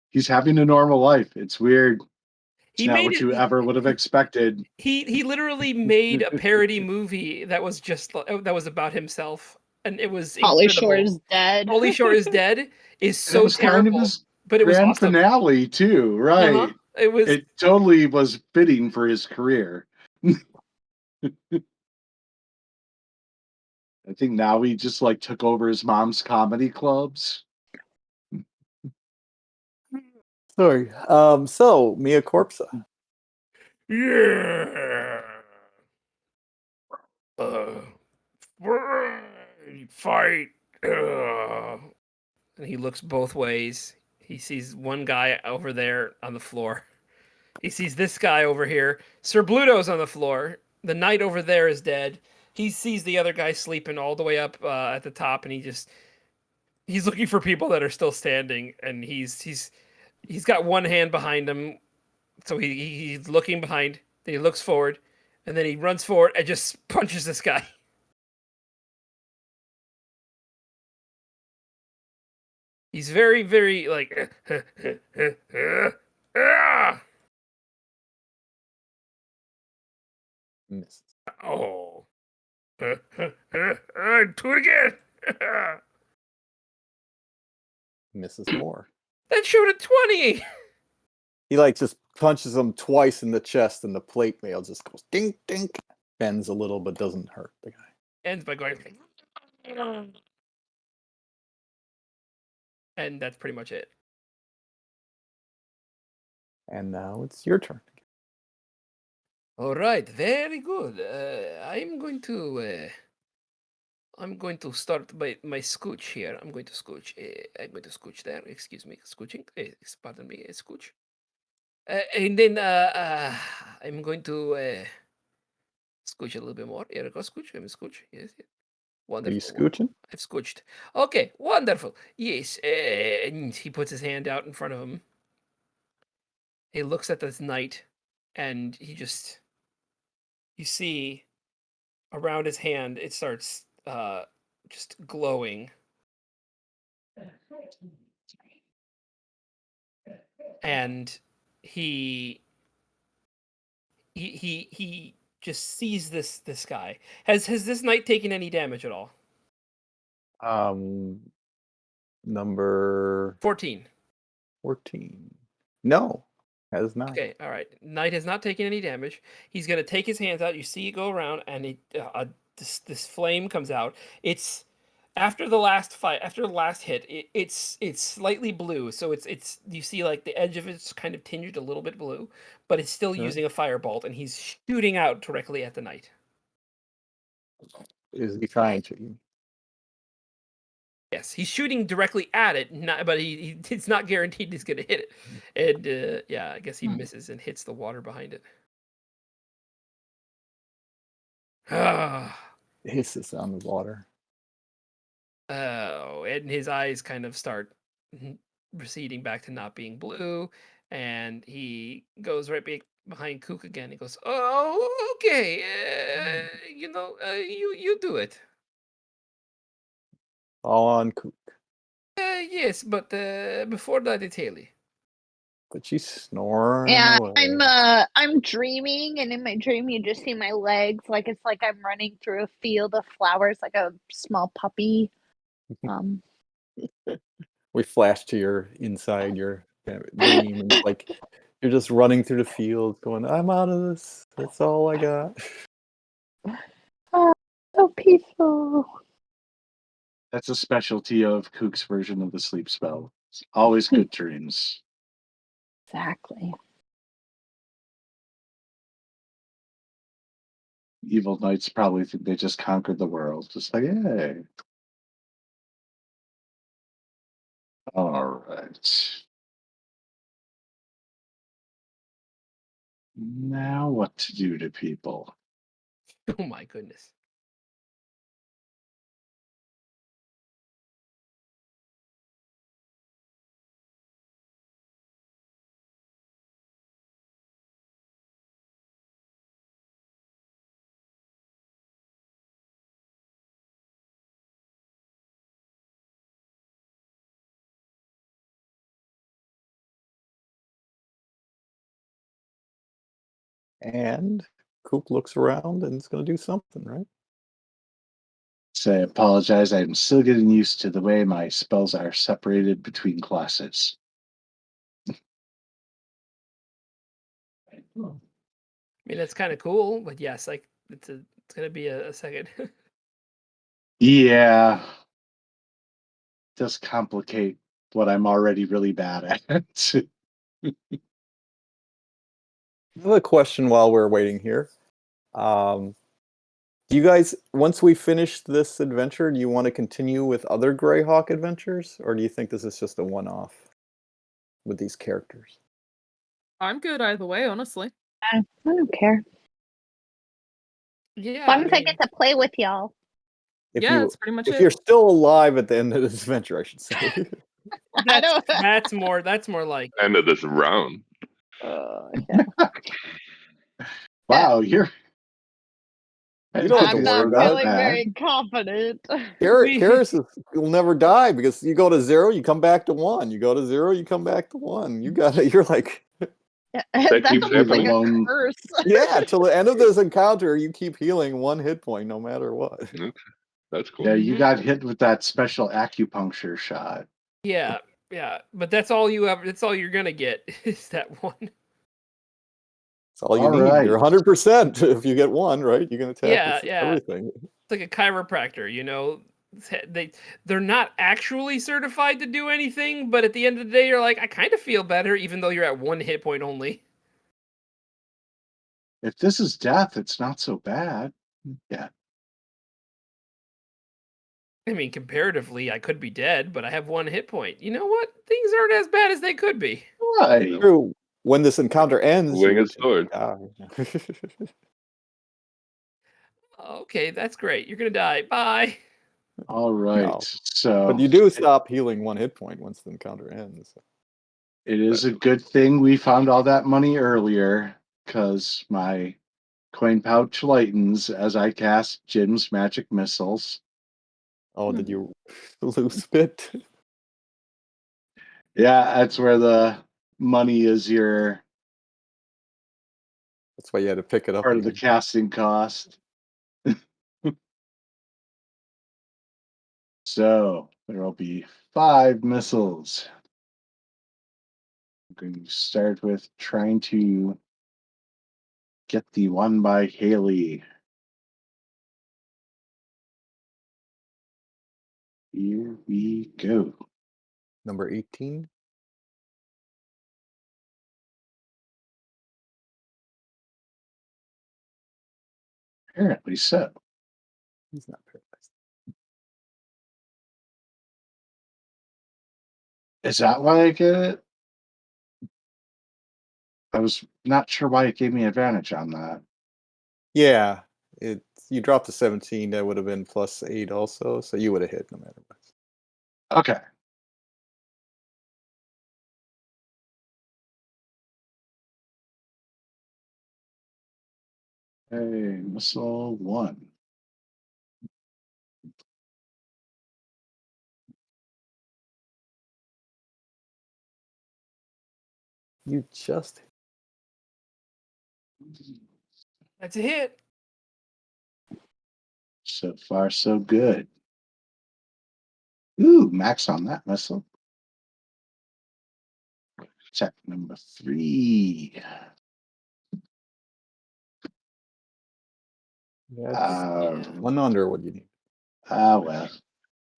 he's having a normal life. It's weird. It's He not made what it. you ever would have expected. He literally made a parody movie that was that was about himself, and it was Pauly incredible. Shore is dead. Pauly Shore is dead is That so was kind of terrible. his but it was Grand awesome. finale too, right? It was. It totally was fitting for his career. I think now he just like took over his mom's comedy clubs. Sorry. So Mia Corpsa. Yeah. Fight. And he looks both ways. He sees one guy over there on the floor. He sees this guy over here. Sir Bluto's on the floor. The knight over there is dead. He sees the other guy sleeping all the way up at the top, and he's looking for people that are still standing. And he's got one hand behind him, so he's looking behind. Then he looks forward, and then he runs forward and just punches this guy. He's very, very like. Misses. Oh. Do it again. Misses more. That showed a 20. He like just punches him twice in the chest, and the plate mail just goes dink dink. Bends a little, but doesn't hurt the guy. Ends by going. And that's pretty much it. And now it's your turn. All right, very good. I'm going to start my scooch here. I'm going to scooch. There. Excuse me, scooching. Pardon me, scooch. And then I'm going to scooch a little bit more. Here I go, scooch. I'm scooch. Yes. Wonderful. Are you scooching? I've scooched. Okay, wonderful. Yes. And he puts his hand out in front of him. He looks at this knight, and you see around his hand, it starts just glowing. And he just sees this guy. Has this knight taken any damage at all? Number 14. 14. No, has not. Okay, all right. Knight has not taken any damage. He's gonna take his hands out. You see it go around, and this flame comes out. It's after the last fight, after the last hit. It's slightly blue, so it's you see like the edge of it's kind of tinged a little bit blue, but it's still Sure. using a firebolt, and he's shooting out directly at the knight. Is he trying to? Yes, he's shooting directly at it, but it's not guaranteed he's gonna hit it. And yeah, I guess he misses and hits the water behind it. Hisses on the water. Oh, and his eyes kind of start receding back to not being blue, and he goes right behind Kook again. He goes, "Oh, okay, you do it." All on Kook. Yes, but before that, it's Haley. But she's snoring Yeah, away. I'm dreaming, and in my dream you just see my legs, like it's like I'm running through a field of flowers, like a small puppy. We flash to your inside your dream, and it's like you're just running through the field, going, "I'm out of this. That's all I got." Oh, so peaceful. That's a specialty of Kook's version of the sleep spell. It's always good dreams. Exactly. Evil knights probably think they just conquered the world. Just like, hey. All right. Now what to do to people? Oh my goodness. And Kook looks around and is going to do something, right? Say, apologize. I'm still getting used to the way my spells are separated between classes. mean, that's kind of cool, but yes, like it's gonna be a second. Yeah. Does complicate what I'm already really bad at. I have a question while we're waiting here. Do you guys, once we finish this adventure, do you want to continue with other Greyhawk adventures, or do you think this is just a one-off with these characters? I'm good either way, honestly. I don't care. Yeah, As long as I get to play with y'all. If Yeah, you, that's pretty much if it. you're still alive at the end of this adventure, I should say. I don't. that's more like End of this round. Yeah. Wow, you're. You don't have to I'm worry not about it. feeling very confident. Karis will never die because you go to 0, you come back to 1. You go to 0, you come back to 1. You got it. You're like, That keeps almost like a happening. curse. yeah, till the end of this encounter, you keep healing 1 hit point no matter what. Okay, that's cool. Yeah, you got hit with that special acupuncture shot. yeah, but that's all you ever. That's all you're gonna get is that one. That's all you All need. right. You're 100% if you get 1, right? You can attack Yeah, with yeah. everything. It's like a chiropractor, you know. They're not actually certified to do anything, but at the end of the day, you're like, I kind of feel better, even though you're at 1 hit point only. If this is death, it's not so bad. Yeah. I mean, comparatively, I could be dead, but I have 1 hit point. You know what? Things aren't as bad as they could be. Right. True. When this encounter ends, Wing you his sword. die. Okay, that's great. You're gonna die. Bye. All right. No. So But you do stop healing 1 hit point once the encounter ends. it is a good thing we found all that money earlier, because my coin pouch lightens as I cast Jim's magic missiles. Oh, did you lose a bit? Yeah, that's where the money is your That's why you had to pick it up part of the again. casting cost. So there will be 5 missiles. I'm going to start with trying to get the one by Haley. Here we go. Number 18. Apparently so. He's not paralyzed. Is that why I get it? I was not sure why it gave me advantage on that. Yeah, you dropped to 17. That would have been plus 8 also, so you would have hit no matter what. Okay. Hey, missile 1. You just That's a hit. So far, so good. Ooh, max on that missile. Check number 3. that's Yeah. 1 under what you need. Well.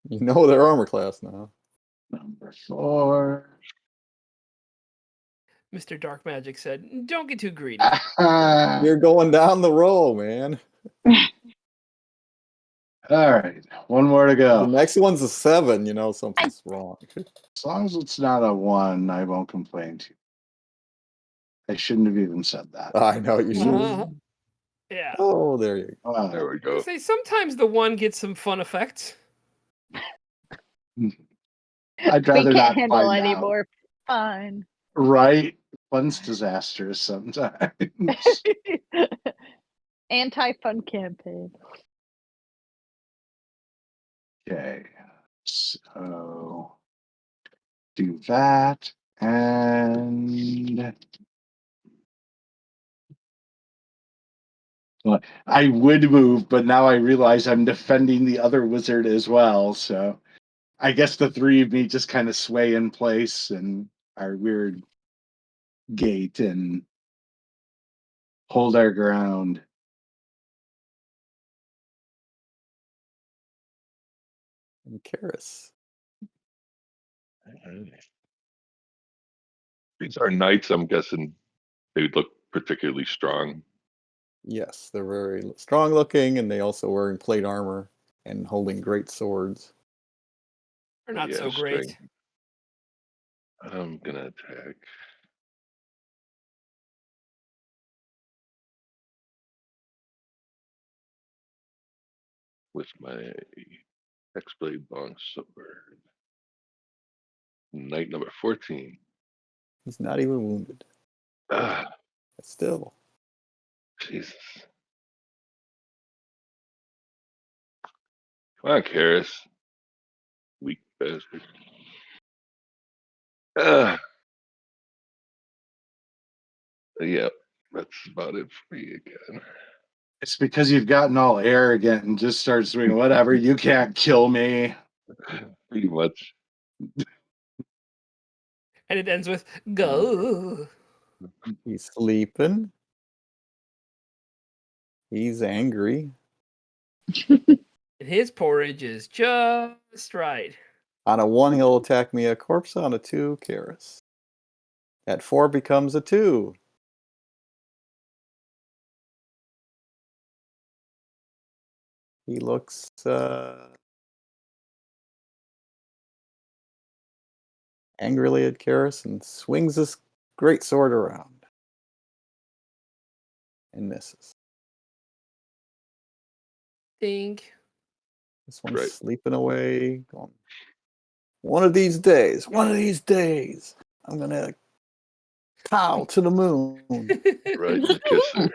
You know their armor class now. Number 4. Mr. Dark Magic said, "Don't get too greedy." You're going down the roll, man. All right, 1 more to The go. next one's a 7. You know something's wrong. As long as it's not a 1, I won't complain to you. I shouldn't have even said that. I know you should. Yeah. Oh, there you go. There we go. Say sometimes the 1 gets some fun effects. I'd We rather can't not handle find any out. more fun. Right? Fun's disastrous sometimes. Anti-fun campaign. Okay, so do that, and well, I would move, but now I realize I'm defending the other wizard as well, so I guess the 3 of me just kind of sway in place and our weird gait, and hold our ground. And Karis. These are knights. I'm guessing they look particularly strong. Yes, they're very strong looking, and they also wearing plate armor and holding great swords. They're not Yeah, so great. strength. I'm gonna attack. With my X-Blade longsword. Knight number 14. He's not even wounded. Ah, But still. Jesus. Come on, Karis. Weak bastard. Ah. Yep, that's about it for me again. It's because you've gotten all arrogant and just start doing whatever. You can't kill me. Pretty much. And it ends with go. He's sleeping. He's angry. And his porridge is just right. On a 1, he'll attack me a corpse. On a 2, Karis. At 4 becomes a 2. He looks angrily at Karis and swings his great sword around. And misses. Think. This one's Right. sleeping away. Going, one of these days, I'm going to pow to the moon. Right, the kisser.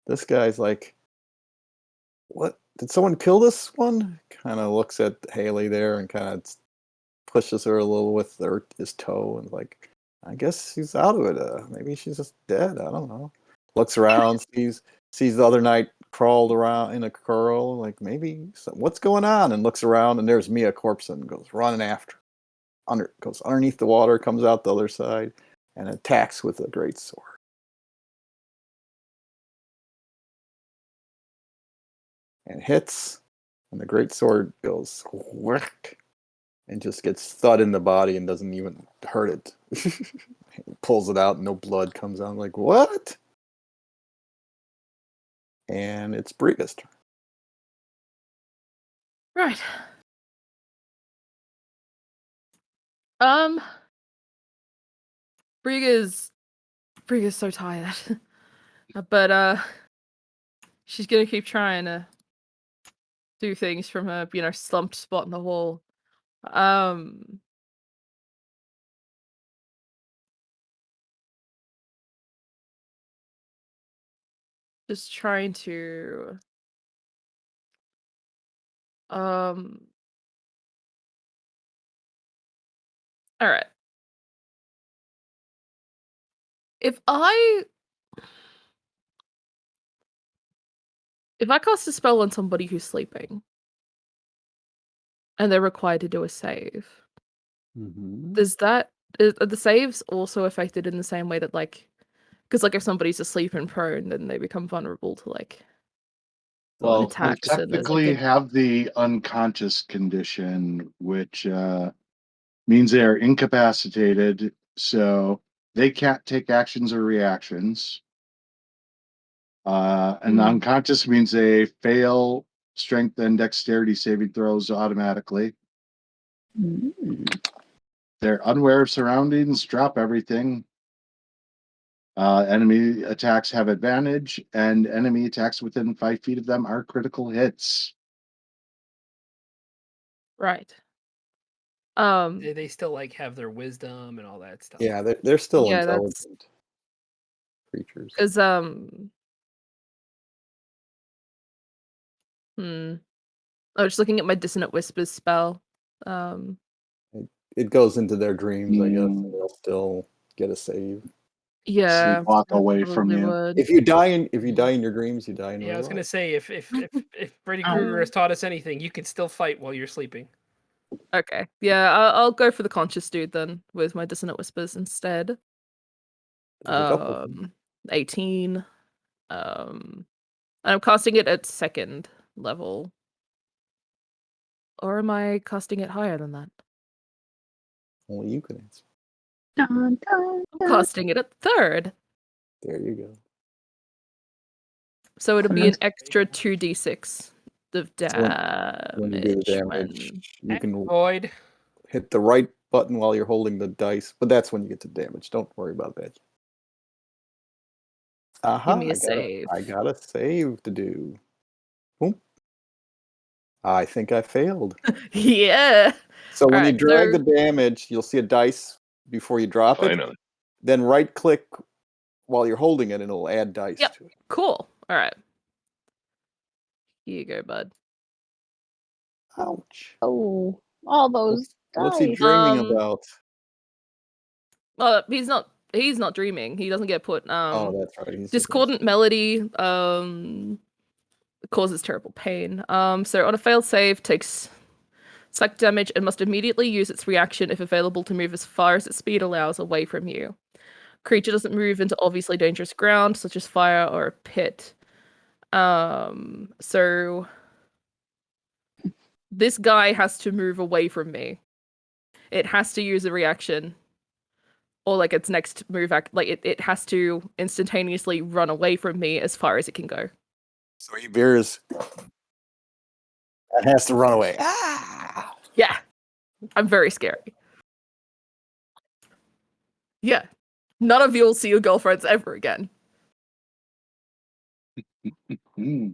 This guy's like, what? Did someone kill this one? Kind of looks at Haley there and kind of pushes her a little with his toe and like, I guess she's out of it. Maybe she's just dead. I don't know. Looks around, sees the other knight crawled around in a curl. Like maybe what's going on? And looks around and there's Mia Corpse and goes running after. Goes underneath the water, comes out the other side, and attacks with a great sword. And hits, and the great sword goes whack, and just gets thud in the body and doesn't even hurt it. Pulls it out, no blood comes out. I'm like, what? And it's Briga's turn. Right. Briga's so tired. But she's gonna keep trying to do things from her, slumped spot in the wall. Just trying to all right. If I cast a spell on somebody who's sleeping and they're required to do a save, does that are the saves also affected in the same way that because if somebody's asleep and prone, then they become vulnerable to an Well, they attack. So there's technically have the unconscious condition, which means they are incapacitated, so they can't take actions or reactions. And unconscious means they fail strength and dexterity saving throws automatically. They're unaware of surroundings, drop everything. Enemy attacks have advantage, and enemy attacks within 5 feet of them are critical hits. right. They still have their wisdom and all that stuff. Yeah, they're still Yeah, intelligent creatures. because I was just looking at my Dissonant Whispers spell. It goes into their dreams, I guess, and Mm. they'll still get a save. Yeah, Sleepwalk I away from probably you. would. If you die in your dreams, you die in Yeah, real I was gonna life. say if Freddy Krueger has taught us anything, you can still fight while you're sleeping. Okay, yeah, I'll go for the conscious dude then with my Dissonant Whispers instead. There's a couple of them. 18. I'm casting it at 2nd level. Or am I casting it higher than that? Only you can answer. Dun, dun, I'm dun. casting it at 3rd. There you go. So it'll be an Nice. extra 2d6 of When you do the damage. damage, you can Void. hit the right button while you're holding the dice, but that's when you get to damage. Don't worry about that. Aha! me a save. I got a save to do. Boom. I think I failed. Yeah. So when you Alright, drag so- the damage, you'll see a dice before you drop it. Finally. Then right click while you're holding it, and it'll add dice Yep. to it. Cool. Alright. Here you go, bud. Ouch. Oh, all those What's he dice. dreaming about? Well, he's not dreaming. He doesn't get put Oh, that's right. He's just discordant melody causes terrible pain. So on a failed save, takes psych damage and must immediately use its reaction if available to move as far as its speed allows away from you. Creature doesn't move into obviously dangerous ground, such as fire or a pit. So this guy has to move away from me. It has to use a reaction. Or like its next move act, like it has to instantaneously run away from me as far as it can go. So he veers and has to run away. Ah! Yeah. I'm very scary. Yeah. None of you will see your girlfriends ever again. Hmm.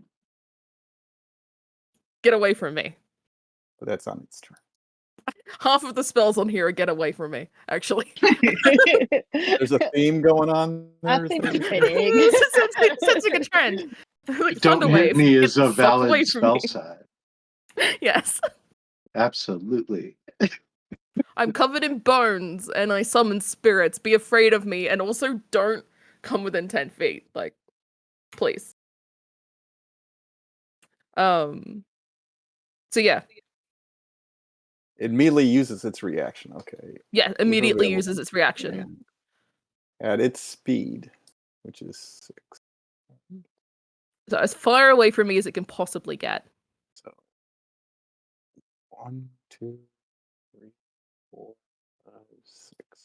Get away from me. But that's on its turn. Half of the spells on here are get away from me, actually. There's a theme going on there. I think is there? it's fitting. It's sensing a trend. Like, Don't Thunderwave, hit me get is the a fuck away valid from spell me. set. Yes. Absolutely. I'm covered in bones and I summon spirits. Be afraid of me and also don't come within 10 feet. Like, please. So yeah. It immediately uses its reaction. Okay. Yeah, immediately available. uses its reaction. And at its speed, which is 6. So as far away from me as it can possibly get. So 1, 2, 3, 4, 5, 6.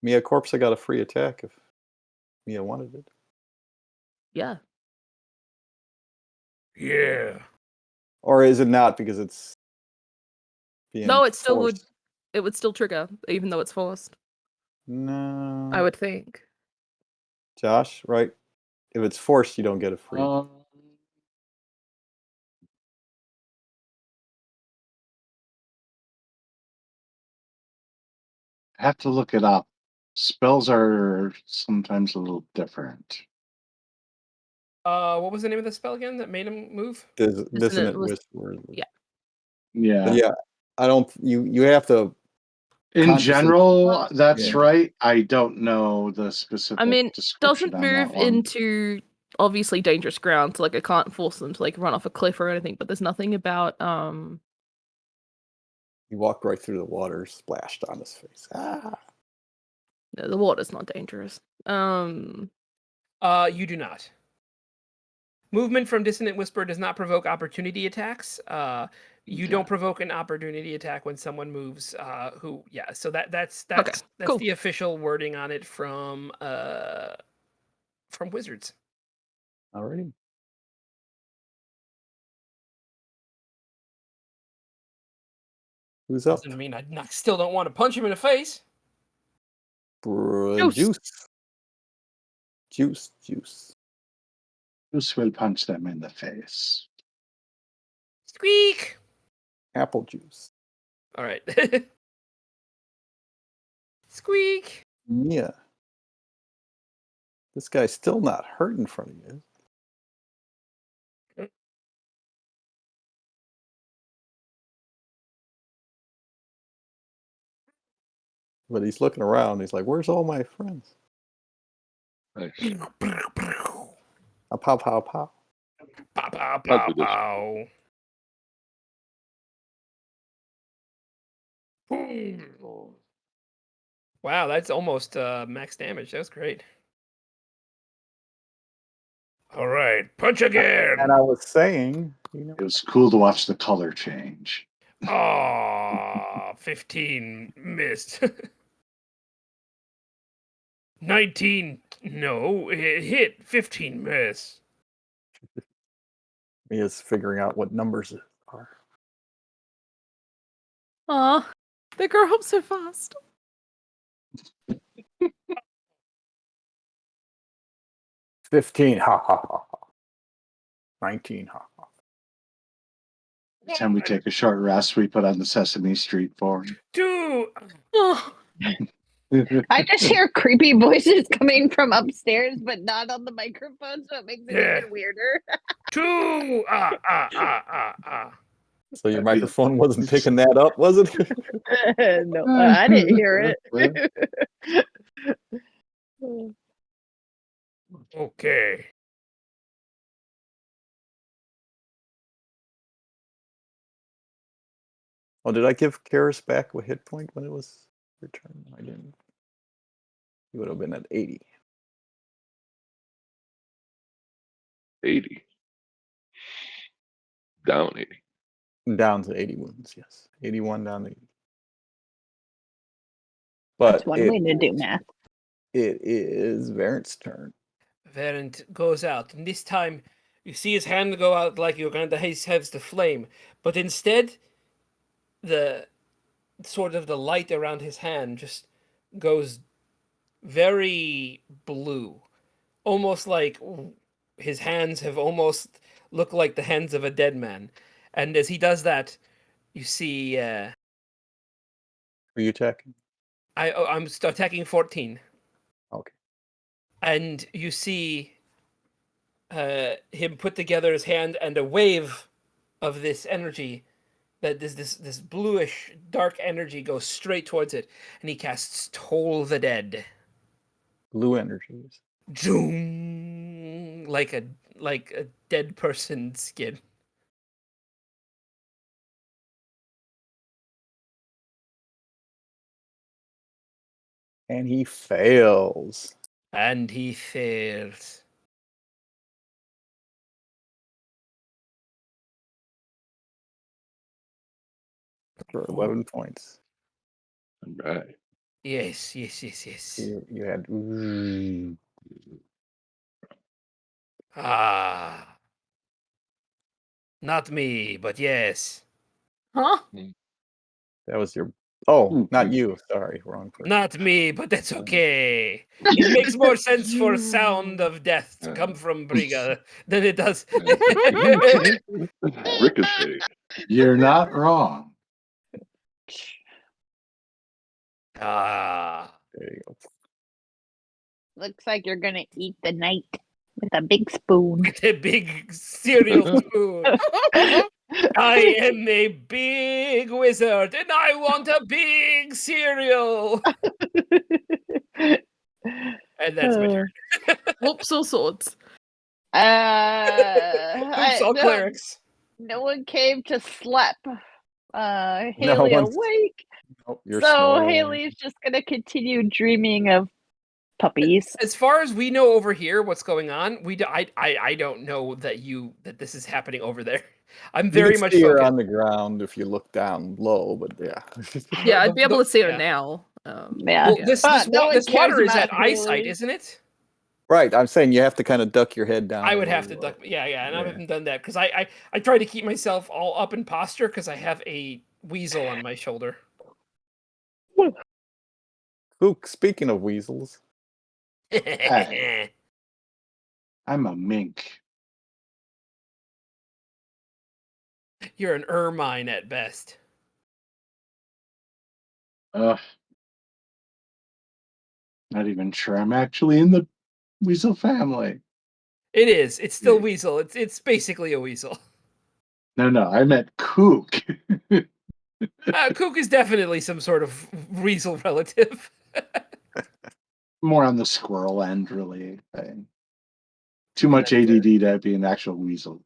Mia Corpse, I got a free attack if Mia wanted it. Yeah. Yeah. Or is it not because it's being No, it still would. forced? It would still trigger, even though it's forced. No. I would think. Josh, right? If it's forced, you don't get a free. I have to look it up. Spells are sometimes a little different. What was the name of the spell again that made him move? Dissonant was- Whisper. yeah. Yeah. But yeah, I don't. You have to. In consciously- general, that's Yeah. right. I don't know the specific I mean, description doesn't on that move one. into obviously dangerous ground, so like I can't force them to like run off a cliff or anything, but there's nothing about He walked right through the water, splashed on his face. Ah. no, the water's not dangerous. You do not. Movement from Dissonant Whisper does not provoke opportunity attacks. You Okay. don't provoke an opportunity attack when someone moves. So that's cool. the official wording on it from Wizards. Alrighty. Who's up? Doesn't mean still don't want to punch him in the face. Juice. Juice. Bruce will punch them in the face. Squeak. Apple juice. All right. Squeak. Mia. This guy's still not hurt in front of you. But he's looking around. He's like, "Where's all my friends?" Nice. A pow pow pow. Pow, pow, I'll pow, do this. pow. Wow, that's almost max damage. That was great. All right, punch again. And I was saying, you know, It was cool to watch the color change. Ah, 15 missed. 19, no, it hit. 15 miss. he is figuring out what numbers are. Aw, they grow up so fast. 15, ha ha ha ha. 19, ha ha. Every time we take a short rest, we put on the Sesame Street for him. 2, Oh, I just hear creepy voices coming from upstairs, but not on the microphone, so it makes it Yeah. even weirder. 2, So your microphone wasn't picking that up, was it? No, I didn't hear it. Okay. Oh, did I give Karis back a hit point when it was your turn? I didn't. He would have been at 80. 80. Down 80. Down to 80 wounds, yes. 81 down to 80. But That's one way to do math. It is Varent's turn. Varent goes out, and this time you see his hand go out like you're going to have the flame, but instead, the sort of the light around his hand just goes very blue, almost like his hands have almost look like the hands of a dead man. And as he does that, you see, Are you attacking? I'm attacking 14. Okay. And you see him put together his hand, and a wave of this energy, that this bluish dark energy, goes straight towards it, and he casts Toll the Dead. Blue energies. Zoom, like a dead person's skin. And he fails. And he fails. For 11 points. All right. Yes. You had. Ah. Not me, but yes. huh? That was your. Oh, Ooh, not ooh. you. Sorry, wrong person. Not me, but that's okay. It makes more sense for sound of death to come from Briga than it does. Ricochet. You're not wrong. Ah. There you go. Looks like you're gonna eat the night with a big spoon. With a big cereal spoon. I am a big wizard, and I want a big cereal. And that's my turn. Whoops, all swords. Oops, all clerics. No one came to slap No Haley one's- awake. Oh, you're So snoring. Haley's just gonna continue dreaming of puppies. As far as we know over here, what's going on? I don't know that this is happening over there. I'm You very can much see her focused. on the ground if you look down low, but yeah. Yeah, I'd be able to see her yeah. now. Yeah. Well, this No one this cares water is about at eyesight, Haley. isn't it? Right, I'm saying you have to kind of duck your head down. I a would have to little duck. Yeah, and I Yeah. haven't done that because I try to keep myself all up in posture because I have a weasel on my shoulder. Ooh, speaking of weasels, Hey. I'm a mink. You're an ermine at best. Ugh. Not even sure I'm actually in the weasel family. It is. It's still Yeah. weasel. It's basically a weasel. No, I meant kook. Kook is definitely some sort of weasel relative. More on the squirrel end, really. Too much That's fair. ADD to be an actual weasel.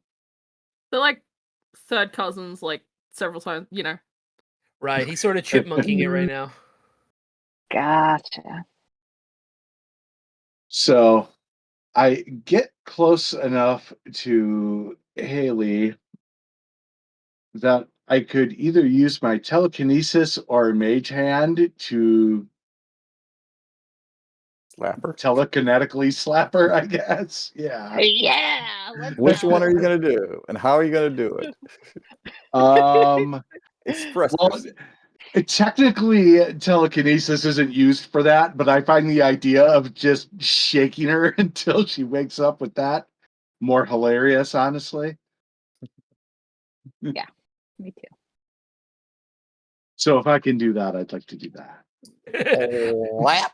They're like third cousins, like several times, you know. Right, he's sort of chipmunking it right now. Gotcha. So I get close enough to Haley that I could either use my telekinesis or mage hand to Slapper. telekinetically slap her, I guess. Yeah. Yeah. Let's Which go. one are you gonna do, and how are you gonna do it? Express Well, yourself. technically, telekinesis isn't used for that, but I find the idea of just shaking her until she wakes up with that more hilarious, honestly. Me too. So if I can do that, I'd like to do that. Slap.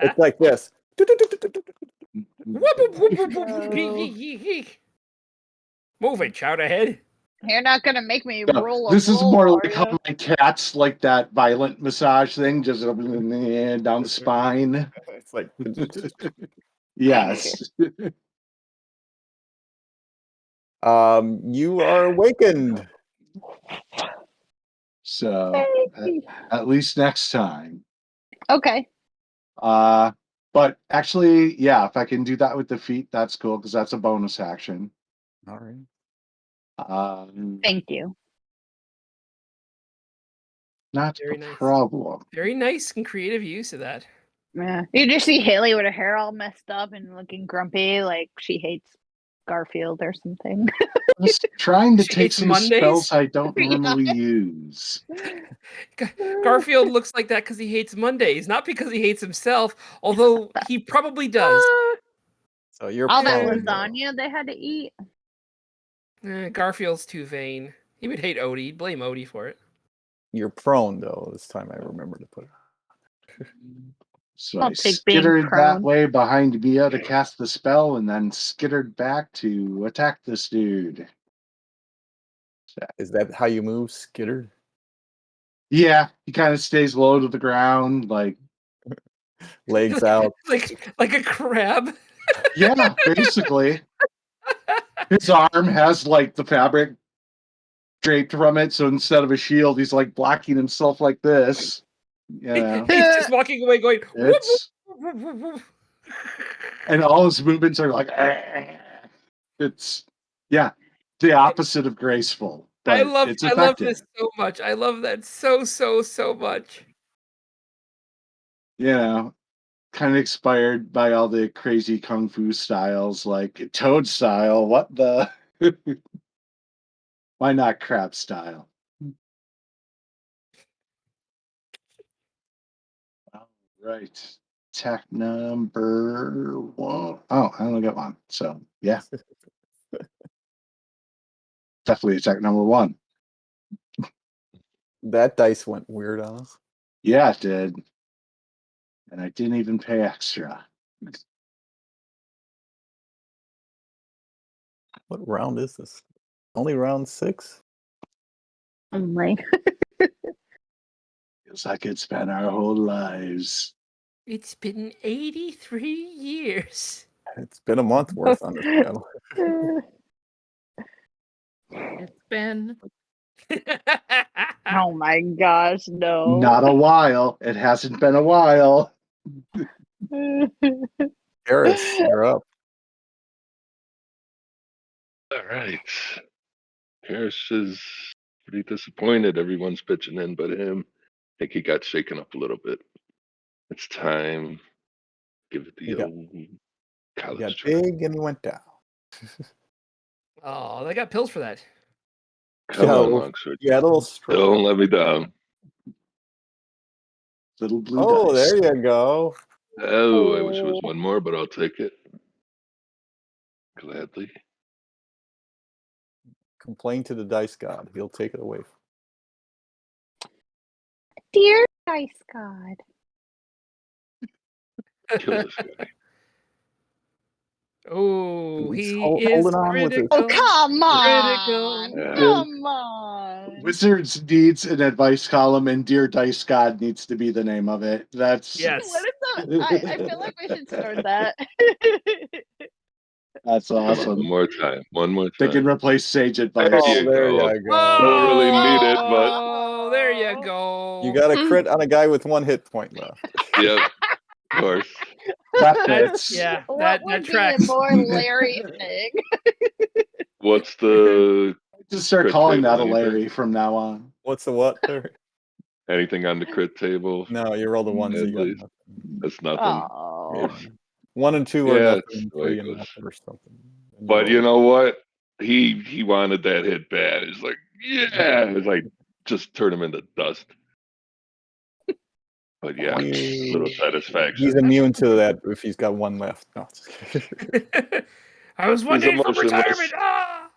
It's like this. Move it, Chowderhead. You're not gonna make me No, roll a this is roll, more are like how you? my cats like that violent massage thing, just down the spine. It's like Yes. you are awakened. So at least next time. Okay. But actually, yeah, if I can do that with the feet, that's cool because that's a bonus action. All right. Thank you. Not Very a nice. problem. Very nice and creative use of that. Yeah. You just see Haley with her hair all messed up and looking grumpy, like she hates Garfield or something. Just trying to She take hates some Mondays? spells I don't Yeah. normally use. Garfield looks like that because he hates Mondays, not because he hates himself, although he probably does. So you're All that prone, though. lasagna they had to eat. Garfield's too vain. He would hate Odie. He'd blame Odie for it. You're prone, though. This time I remember to put it. So I'll I take being skittered that prone. way behind Mia to cast the spell and then skittered back to attack this dude. Is that how you move, Skitter? Yeah, he kind of stays low to the ground, like, Legs out. like a crab. yeah, basically. His arm has like the fabric draped from it, so instead of a shield, he's like blocking himself like this. You know, He's just walking away going, whoop, it's whoop, whoop, whoop. and all his movements are like, it's yeah, the opposite of graceful, but it's I love effective. this so much. I love that so much. You know, kind of inspired by all the crazy kung fu styles, like Toad style. What the? Why not crab style? All right. Attack number 1. Oh, I only got one. So, yeah. Definitely attack number 1. That dice went weird on us. Yeah, it did. And I didn't even pay extra. What round is this? Only round 6? Only. Feels like it's been our whole lives. It's been 83 years. It's been a month worth on this channel. It's been Oh my gosh, no. Not a while. It hasn't been a while. Harris, you're up. All right. Harris is pretty disappointed. Everyone's pitching in but him. I think he got shaken up a little bit. It's time. Give it the He got- old He college got try. big and he went down. Oh, they got pills for that. Come Yeah, on, little- Longsword. You had a little stroke. Don't let me down. Little blue Oh, dice. there you go. Oh, I wish it was one more, but I'll take it. Gladly. Complain to the dice god. He'll take it away. Dear Dice God. Kill this guy. Oh, He's he holding is on with his- critical. Oh, come Critical. on. Yeah. Come on. Wizards needs an advice column, and Dear Dice God needs to be the name of it. That's Yes. What is that? I feel like we should start that. that's Come on, awesome. one more time. One more They can time. replace Sage advice. There Oh, you there go. you go. Don't really need it, but Oh, there you Oh. go. You got a crit on a guy with 1 hit point left. Yep, of course. That That's, fits. yeah, What that would be tracks. a more Larry thing? What's the Just start Crit calling table, that a anything? Larry from now on. What's the what there? anything on the crit table? No, you rolled a 1, so At you got least. nothing. That's nothing. Oh. Yeah. 1 and 2 are Yeah, nothing, it's and the way 3 it and goes. nothing or something. And But you roll. know what? He wanted that hit bad. It's like, yeah. It's like just turn him into dust. But yeah, little He's satisfaction. immune to that if he's got 1 left. No, just kidding. I was 1 He's day from emotionless. retirement. Ah!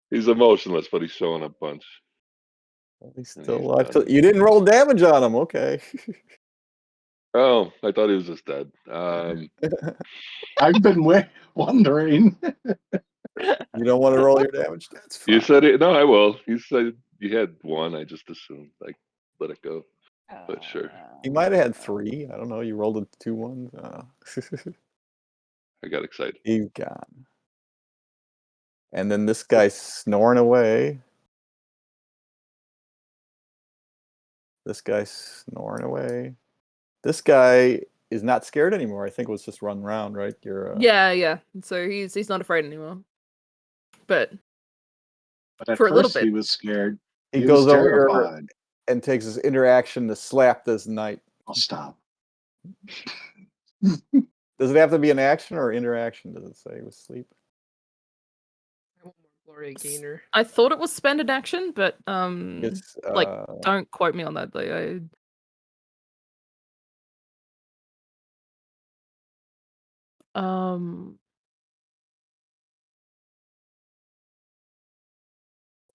He's emotionless, but he's showing a bunch. He's And still he's alive. done. You didn't roll damage on him. Okay. Oh, I thought he was just dead. I've been wondering. You don't want to roll your damage? That's fine. You said it. No, I will. You said you had 1. I just assumed like let it go. But sure, He might have had 3. I don't know. You rolled a 2 1. I got excited. He's gone. And then this guy's snoring away. This guy's snoring away. This guy is not scared anymore. I think it was just run around, right? You're Yeah. So he's not afraid anymore. But But at For a little first he bit. was scared. he He goes was over here terrified. and takes his interaction to slap this knight. I'll stop. Does it have to be an action or interaction? Does it say with sleep? I want more Gloria Gaynor. I thought it was spend an action, but It's like don't quote me on that. Like,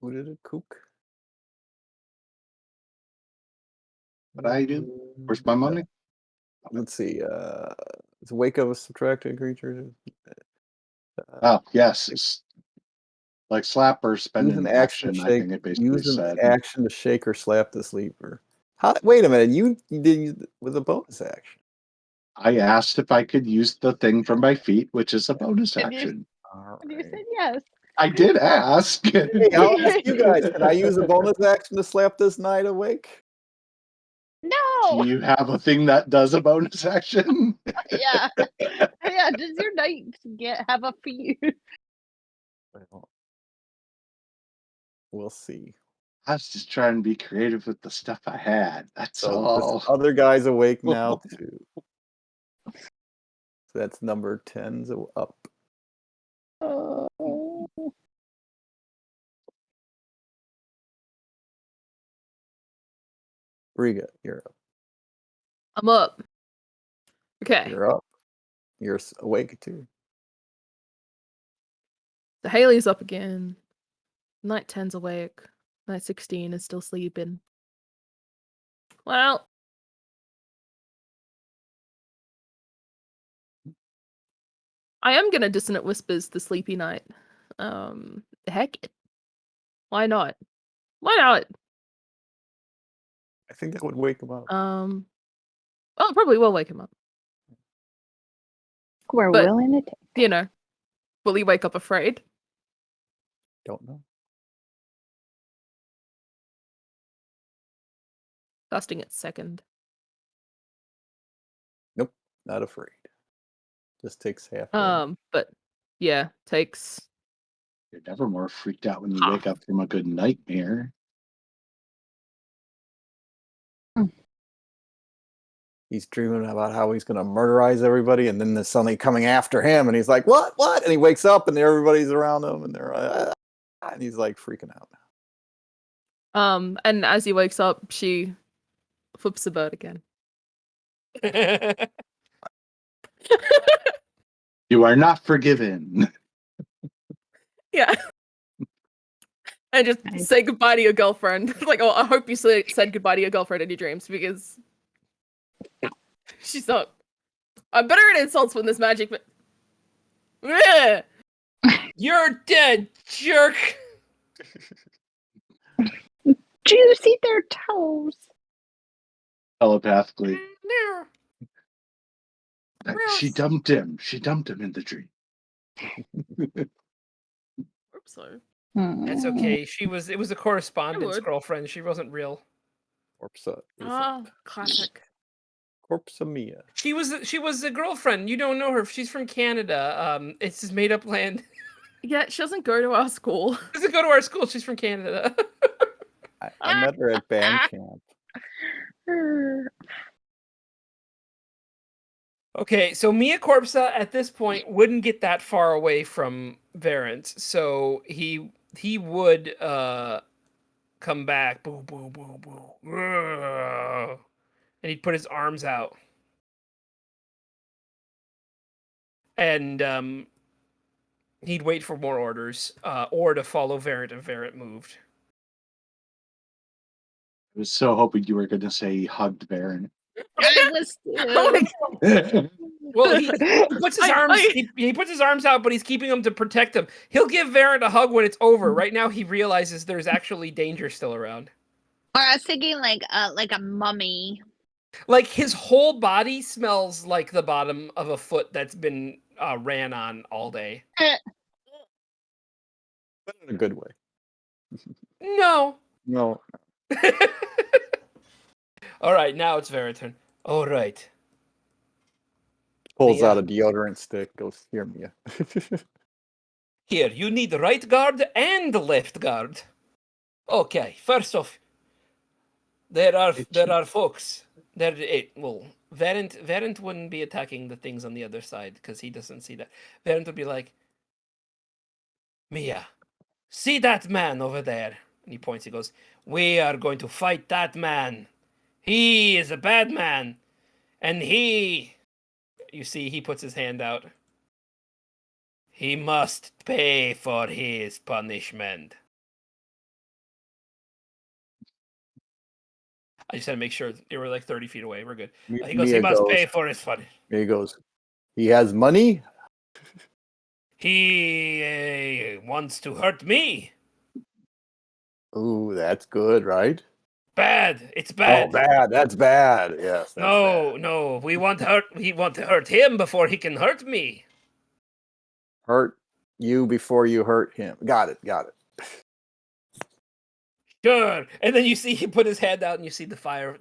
who did it? Kook. What I do? Where's my money? Let's see. It's wake of a subtracted creature. Oh, yes. It's like slap or spend Use an an action to action, I shake. think it basically Use an said. action to shake or slap the sleeper. How? Wait a minute. You did with a bonus action. I asked if I could use the thing from my feet, which is a bonus And you- action. All And you right. said yes. I did ask. Hey, I'll ask you guys. Can I use a bonus action to slap this knight awake? No. Do you have a thing that does a bonus action? Yeah. Yeah. Does your knight have a few? Well, we'll see. I was just trying to be creative with the stuff I had. That's So all. this other guy's awake now too. So that's number 10's up. Oh. Briga, you're up. I'm up. Okay. You're up. You're awake too. The Haley's up again. Night 10's awake. Night 16 is still sleeping. Well, I am gonna Dissonant Whispers the Sleepy Night. Heck it. Why not? Why not? I think that would wake him up. Well, it probably will wake him up. We're But- willing to take. You know, will he wake up afraid? Don't know. Casting it second. Nope, not afraid. Just takes half. But yeah, takes. You're never more freaked out when you wake up from a good nightmare. He's dreaming about how he's going to murderize everybody, and then there's something coming after him, and he's like, "What? What?" And he wakes up, and everybody's around him, and they're and he's like freaking out. And as he wakes up, she flips the bird again. You are not forgiven. Yeah. And just Nice. say goodbye to your girlfriend. Like, oh, I hope you said goodbye to your girlfriend in your dreams because she's not. I'm better at insults when there's magic, but. Yeah. You're dead, jerk. Juicy their toes. Telepathically. No. She dumped him. She dumped him in the dream. Oops, sorry. That's okay. It was a correspondence would. girlfriend. She wasn't real. Corpsa. Oh, classic. Corpsa Mia. She was a girlfriend. You don't know her. She's from Canada. It's this made up land. Yeah, she doesn't go to our school. She doesn't go to our school. She's from Canada. I met her at band camp. Okay, so Mia Corpsa at this point wouldn't get that far away from Varent, so he would come back, boo boo boo boo, and he'd put his arms out, and he'd wait for more orders, or to follow Varent if Varent moved. I was so hoping you were going to say he hugged Baron. I was. Oh my God. Well, he puts his arms. He puts his arms out, but he's keeping them to protect him. He'll give Varent a hug when it's over. Right now, he realizes there's actually danger still around. Or I was thinking like a mummy. Like his whole body smells like the bottom of a foot that's been ran on all day. But in a good way. No. No. All right, now it's Varent's turn. All right. Pulls Mia. out a deodorant stick. Goes, here, Mia. Here, you need right guard and left guard. Okay, first off, there are folks. Varent wouldn't be attacking the things on the other side because he doesn't see that. Varent would be like, Mia, see that man over there? And he points. He goes, we are going to fight that man. He is a bad man, and he. You see, he puts his hand out. He must pay for his punishment. I just had to make sure they were like 30 feet away. We're good. He goes, he must pay for his punishment. He goes, he has money? He wants to hurt me. Ooh, that's good, right? Bad. It's bad. Oh, bad. That's bad. Yes. That's No, bad. no. We want to hurt him before he can hurt me. Hurt you before you hurt him. Got it. Sure. And then you see he put his hand out and you see the fire.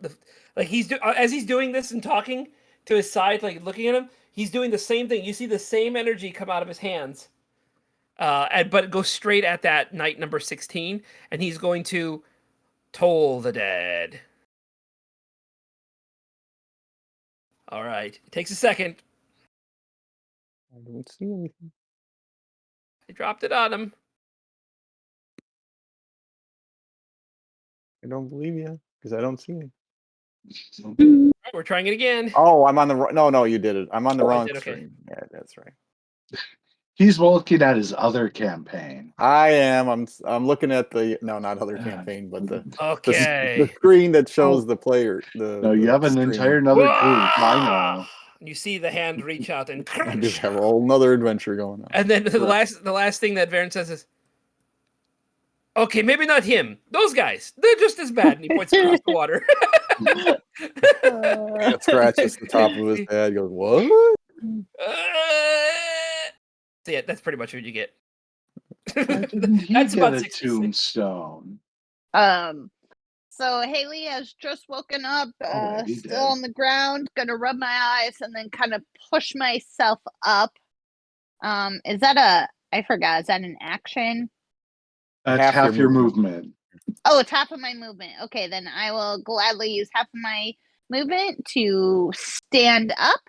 Like as he's doing this and talking to his side, like looking at him, he's doing the same thing. You see the same energy come out of his hands. But it goes straight at that knight number 16, and he's going to toll the dead. All right. It takes a second. I don't see anything. I dropped it on him. I don't believe you because I don't see it. We're trying it again. Oh, I'm on the no, you did it. I'm on the wrong did, okay. screen. Yeah, that's right. He's looking at his other campaign. I am. I'm looking at not other campaign, but the Okay. screen that shows the player. No, you have an entire another group. I know. You see the hand reach out and I crunch. just have a whole nother adventure going on. And then the last thing that Varent says is, okay, maybe not him. Those guys, they're just as bad. And he points across the water. Scratches the top of his head. Goes, what? So yeah, that's pretty much what you get. That's about a 66. tombstone. So Haley has just woken up, Already still dead. on the ground, gonna rub my eyes and then kind of push myself up. Is that I forgot, is that an action? That's half your movement. Oh, it's half of my movement. Okay, then I will gladly use half of my movement to stand up.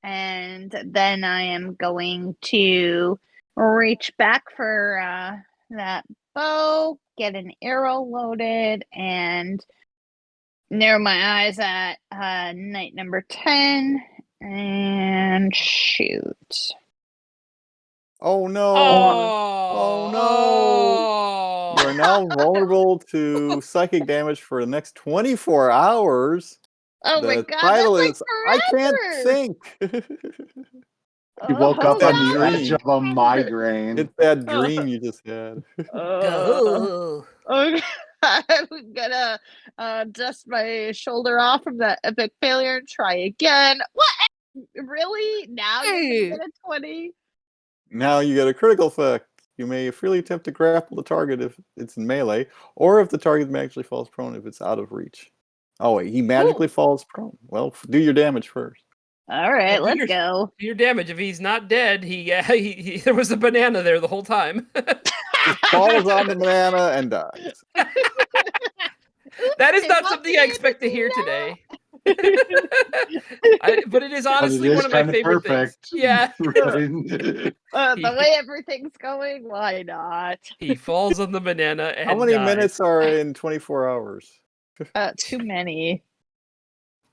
And then I am going to reach back for that bow, get an arrow loaded, and narrow my eyes at knight number 10 and shoot. Oh no! Oh no! You are now vulnerable to psychic damage for the next 24 hours. Oh my The god, title that's is like I Can't forever! Think. He woke up that on the edge dream. of a migraine. It's that dream you just had. Go. Okay. I'm gonna dust my shoulder off from that epic failure and try again. What? Really? Now you're gonna get a 20? Now you get a critical effect. You may freely attempt to grapple the target if it's in melee, or if the target magically falls prone if it's out of reach. Oh wait, he magically falls prone. Well, do your damage first. All right, Do let's your- go. do your damage. If he's not dead, he there was a banana there the whole time. Falls on the banana and dies. That is They not want something me I to expect to do hear that? today. But it is But honestly it one is of my kind of favorite things. perfect. Yeah. Right? The way everything's going, why not? He falls on the banana and How many dies. minutes are in 24 hours? Too many.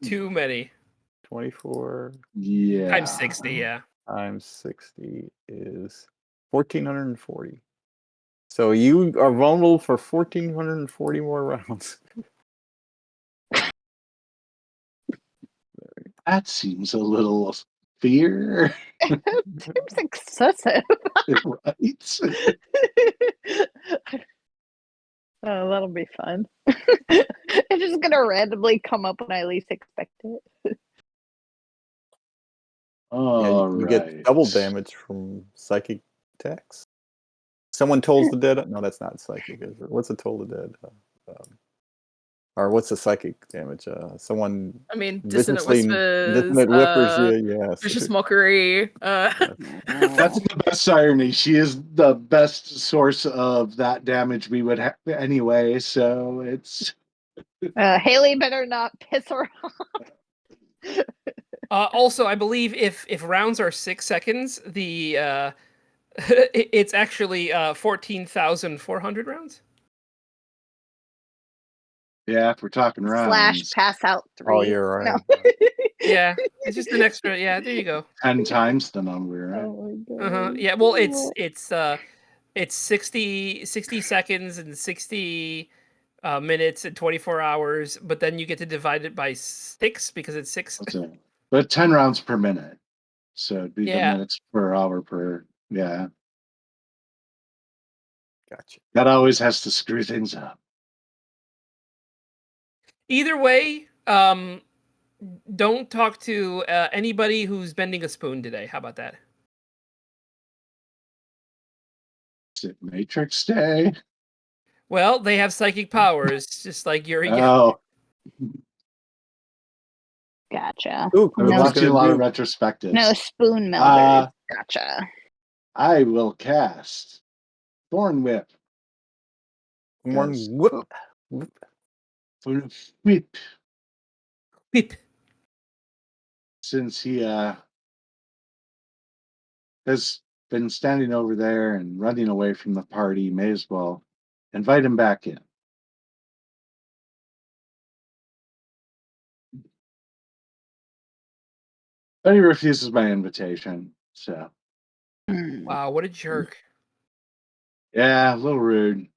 Too many. 24 Yeah. Times 60, yeah. times 60 is 1,440. So you are vulnerable for 1,440 more rounds. That seems a little fear. Seems excessive. Right? Oh, that'll be fun. It's just gonna randomly come up when I least expect it. All you right. get double damage from psychic attacks. Someone tolls the dead. No, that's not psychic. Is it? What's a toll the dead? Or what's the psychic damage? Someone I mean, dissonant dissonant whispers. Yes. vicious mockery. That's the best irony. She is the best source of that damage we would have anyway. So it's Haley better not piss her off. Also, I believe if rounds are 6 seconds, the it's actually 14,400 rounds. yeah. If we're talking Slash rounds, pass out 3. Oh, you're right. No. Yeah, it's just an extra. Yeah, there you go. 10 times the number. Right? Oh my god. Uh-huh. Yeah, well, it's 60 seconds and 60 minutes and 24 hours, but then you get to divide it by 6 because it's 6. So, but 10 rounds per minute. So it'd be the Yeah. minutes per hour per. Yeah. Gotcha. That always has to screw things up. Either way, don't talk to anybody who's bending a spoon today. How about that? Is it Matrix Day? Well, they have psychic powers, just like Yuri. Oh, Gotcha. Ooh, I've been No, watching a lot of retrospectives. no spoon melders. Gotcha. I will cast Thorn Whip. One Yes. whoop. Thorn Whip. Beep. Since he has been standing over there and running away from the party, may as well invite him back in. But he refuses my invitation. So, Wow, what a jerk. yeah, a little rude.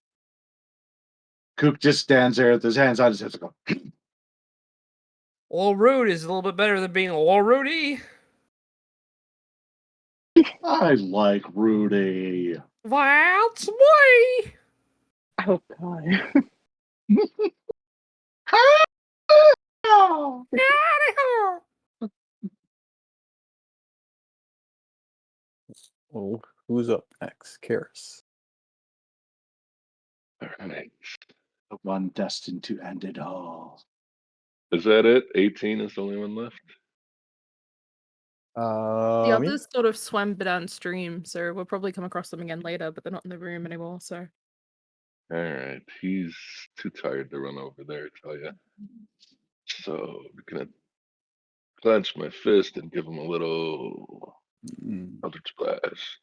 Kook just stands there with his hands on his hips. Go, A little rude is a little bit better than being a little Rudy. I like Rudy. That's way. Oh god. Oh, who's up next? Karis. All right. The one destined to end it all. Is that it? 18 is the only one left? The Yeah. others sort of swam downstream, so we'll probably come across them again later, but they're not in the room anymore, so. All right. He's too tired to run over there, I tell you. So I'm going to clench my fist and give him a little Eldritch Blast.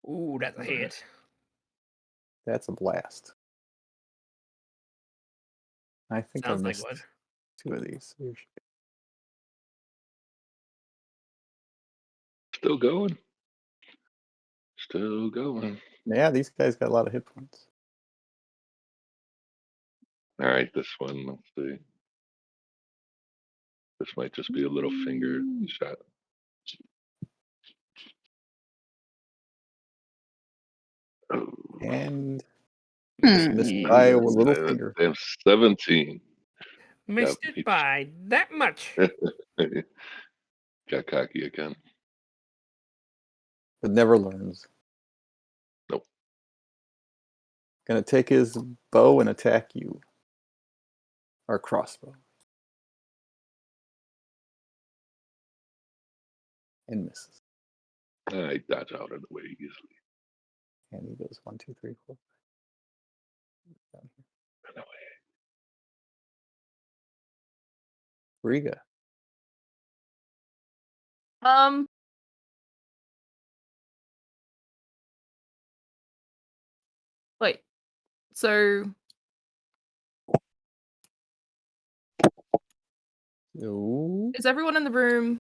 Ooh, that's a hit. That's a blast. I think Sounds I like missed one. 2 of these. Still going. Still going. Yeah, these guys got a lot of hit points. All right, this one, let's see. This might just be a little finger shot. Oh, And just missed by a little finger. damn 17. Missed Yep, it by that much. Got cocky again. but never learns. Nope. Gonna take his bow and attack you. Or crossbow. And misses. I dodge out of the way easily. And he goes 1, 2, 3, 4. Down here. Run away. Riga. Wait. So Ooh. is everyone in the room?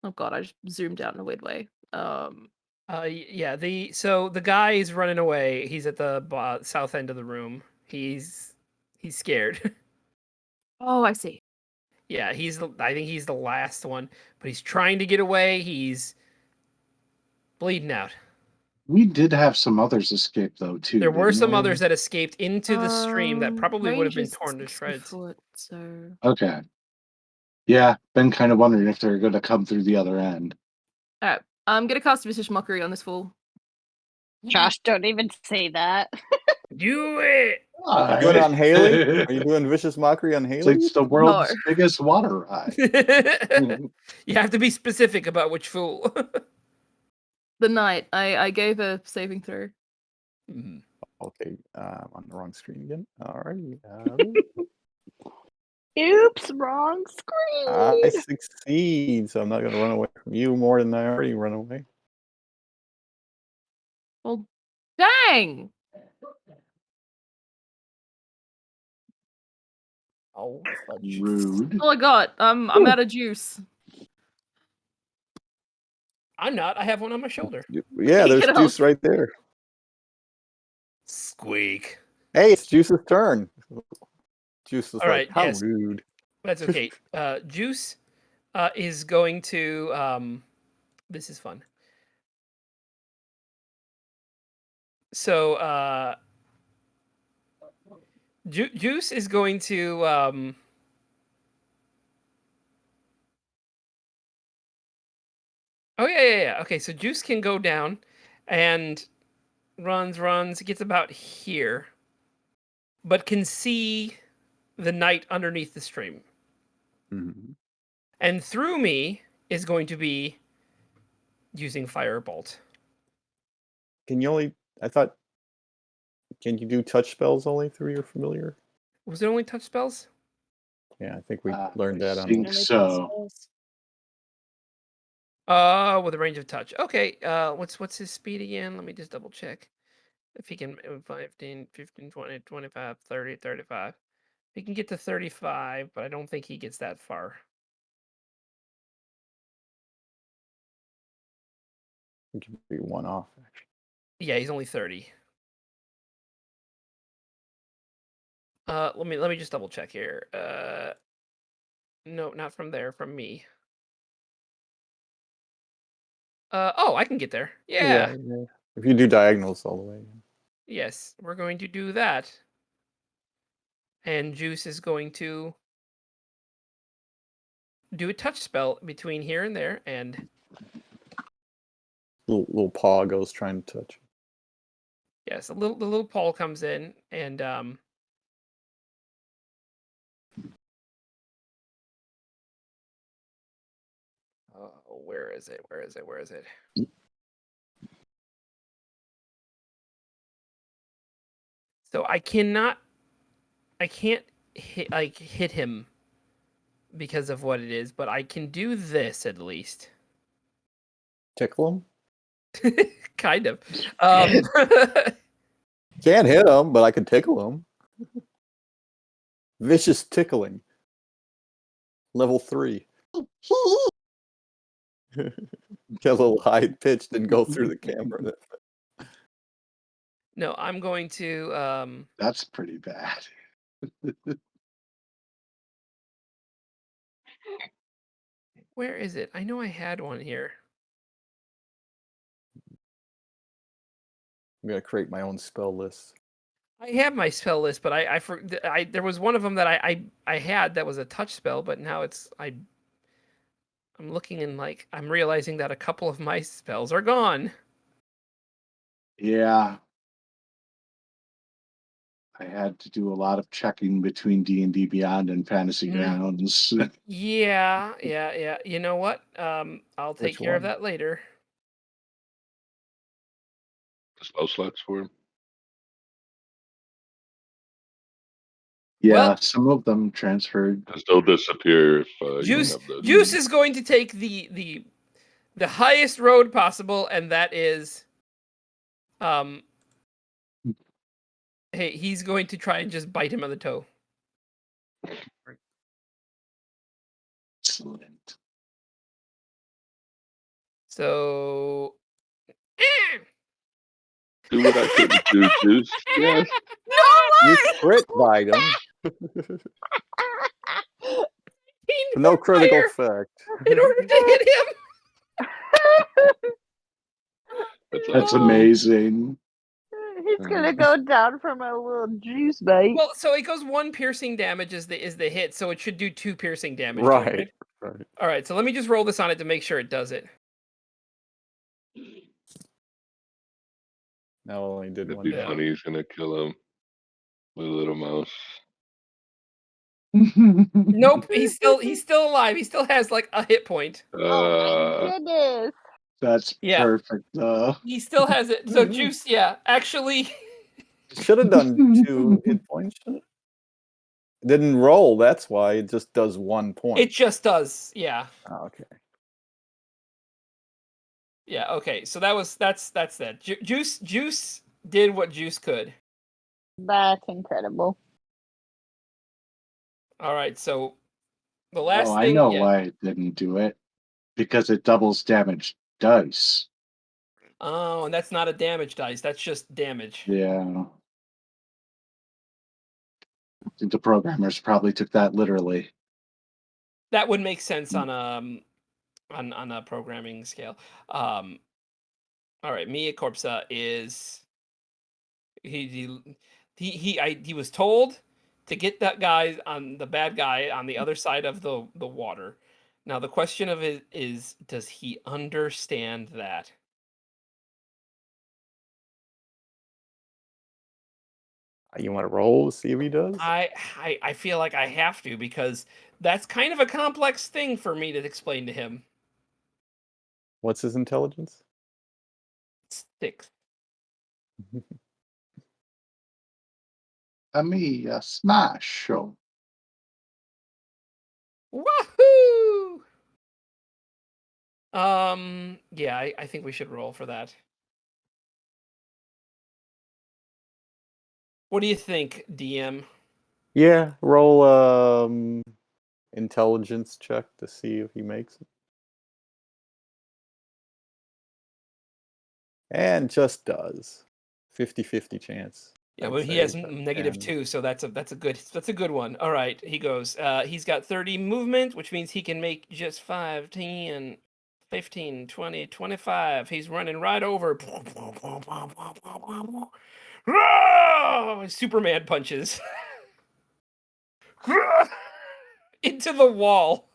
Oh god, I just zoomed out in a weird way. Yeah. So the guy is running away. He's at the south end of the room. He's scared. Oh, I see. Yeah, I think he's the last one, but he's trying to get away. He's bleeding out. We did have some others escape though too. There were didn't some we? others that escaped into the stream that probably would have range been is torn to 60 shreds. foot, so Okay. Yeah, been kind of wondering if they're going to come through the other end. alright. I'm gonna cast Vicious Mockery on this fool. Josh, don't even say that. Do it. You doing it on Haley? Are you doing vicious mockery on Haley? It's the world's biggest water ride. You have to be specific about which fool. The knight. I gave a saving throw. Mhm. Okay, I'm on the wrong screen again. Alrighty. Oops, wrong screen. I succeed, so I'm not going to run away from you more than I already run away. Well, dang! Oh, fudge. Rude. All I got. I'm out of juice. I'm not. I have one on my shoulder. Yeah, there's Get Juice out. right there. Squeak. Hey, it's Juice's turn. Juice was All like, right, how yes. rude. That's okay. Juice is going to. This is fun. So Juice is going to. Oh yeah. Okay, so Juice can go down, and runs, gets about here, but can see the knight underneath the stream. Mhm. And through me is going to be using Firebolt. Can you only, I thought, can you do touch spells only through your familiar? Was it only touch spells? Yeah, I think we learned I that on. think so. With a range of touch. Okay, what's his speed again? Let me just double check. If he can 15, 20, 25, 30, 35. He can get to 35, but I don't think he gets that far. It could be one off, actually. Yeah, he's only 30. Let me just double check here. No, not from there, from me. Oh, I can get there. Yeah. Yeah. If you do diagonals all the way. Yes, we're going to do that. And Juice is going to do a touch spell between here and there, and Little paw goes trying to touch. yes, the little Paul comes in, and where is it? Where is it? Where is it? So I can't hit him because of what it is, but I can do this at least. Tickle him? Kind of. Can't hit him, but I can tickle him. Vicious tickling. Level 3. Get a little high pitched and go through the camera. No, I'm going to That's pretty bad. where is it? I know I had one here. I'm gonna create my own spell list. I have my spell list, but there was one of them that I had that was a touch spell, but now it's I'm looking and like I'm realizing that a couple of my spells are gone. Yeah. I had to do a lot of checking between D&D Beyond and Fantasy Mm. Grounds. Yeah. You know what? I'll take Which care of one? that later. The spell slots for him. Yeah, Well- some of them transferred. Because they'll disappear if you Juice have the. Juice is going to take the highest road possible, and that is hey, he's going to try and just bite him on the toe. Excellent. So Do what I couldn't do, Juice. Yes. You crit bite him. No critical effect. in order to hit him. That's Oh. amazing. He's gonna go down from a little juice bite. Well, so it goes 1 piercing damage is the hit, so it should do 2 piercing damage. to it, Right. All right, so let me just roll this on it to make sure it does it. Now only did It'd one. be Yeah. funny. He's gonna kill him with a little mouse. Nope, he's still alive. He still has like a hit point. Oh my goodness. That's Yeah. perfect. He still has it. So Juice, yeah, actually Should have done 2 hit points. Shouldn't it? Didn't roll. That's why it just does 1 point. it just does. Yeah. Oh, okay. Yeah, okay. So that's that. Juice did what Juice could. That's incredible. All right, so the last Oh, thing I know why it didn't do it. Because it doubles damage dice. Oh, and that's not a damage dice. That's just damage. Yeah. I think the programmers probably took that literally. That would make sense on a programming scale. All right, Mia Corpsa is he was told to get that guy on the bad guy on the other side of the water. Now the question of it is, does he understand that? You want to roll to see if he does? I feel like I have to, because that's kind of a complex thing for me to explain to him. What's his intelligence? 6. A smash show. Wahoo! Yeah, I think we should roll for that. What do you think, DM? Yeah, roll intelligence check to see if he makes it. And just does. 50-50 chance. Yeah, I'd but he say, has but- -2, so that's a good one. All right, he goes. He's got 30 movement, which means he can make just 5, 10, 15, 20, 25. He's running right over. Superman punches into the wall.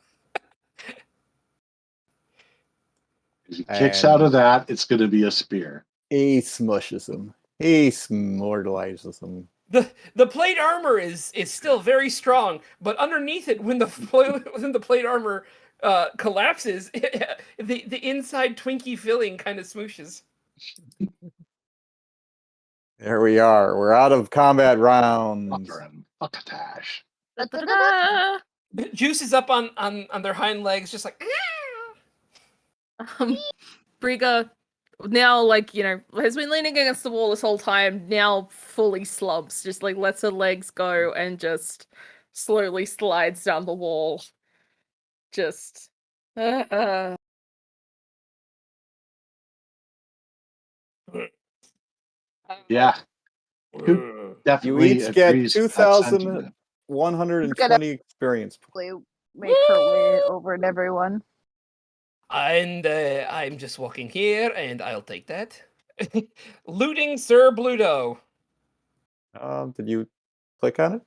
If he kicks out of that, it's going to be a spear. He smushes him. He immortalizes him. The plate armor is still very strong, but underneath it, when the plate armor collapses, the inside Twinkie filling kind of smooshes. There we are. We're out of combat rounds. Fuckatash. Da-da-da. Juice is up on their hind legs, just like. Briga now, like, has been leaning against the wall this whole time, now fully slumps, just like lets her legs go and just slowly slides down the wall. Just Yeah. You Definitely each get agrees with that sentiment. 2,120 experience. Make her way over to everyone. And I'm just walking here, and I'll take that. Looting Sir Bluto. Did you click on it?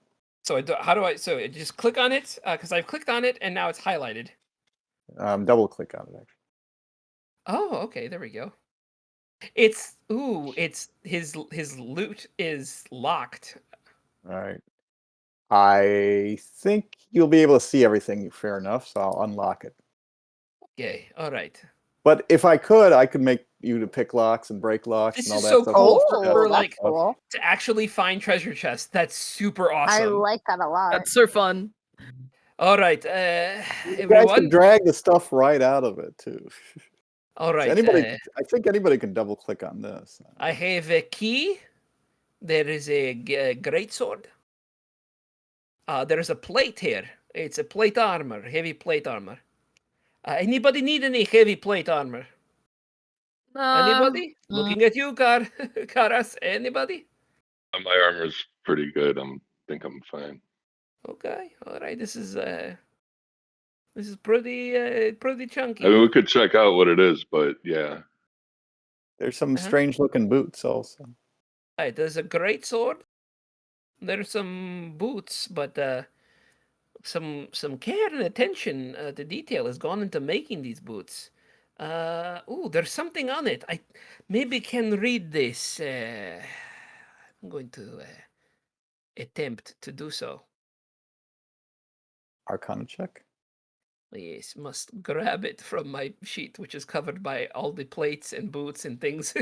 So how do I? So just click on it, because I've clicked on it, and now it's highlighted. Double click on it, actually. Oh, okay, there we go. It's his loot is locked. All right. I think you'll be able to see everything fair enough, so I'll unlock it. Okay, all right. But if I could make you to pick locks and break locks This and all is that so stuff. cool Oh, for that's like cool. to actually find treasure chests. That's super I awesome. like that a lot. That's so fun. All right, You guys can everyone. drag the stuff right out of it too. All So right, I think anybody can double click on this. I have a key. There is a great sword. There is a plate here. It's a plate armor, heavy plate armor. Anybody need any heavy plate armor? Anybody? Looking at you, Karas. Anybody? My armor's pretty good. Think I'm fine. Okay, all right. This is pretty chunky. I mean, we could check out what it is, but yeah. There's some strange looking boots also. Right, there's a great sword. There's some boots, but some care and attention to detail has gone into making these boots. There's something on it. I maybe can read this. I'm going to attempt to do so. Arcana check. Yes, must grab it from my sheet, which is covered by all the plates and boots and things.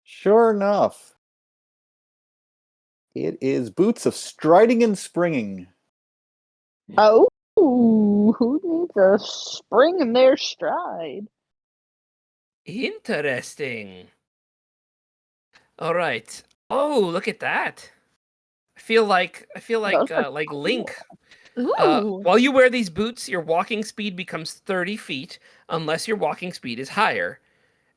Sure enough, it is boots of striding and springing. Oh, who needs a spring in their stride? Interesting. All right. Oh, look at that. I feel like Those are like cool. Link. Ooh. While you wear these boots, your walking speed becomes 30 feet unless your walking speed is higher.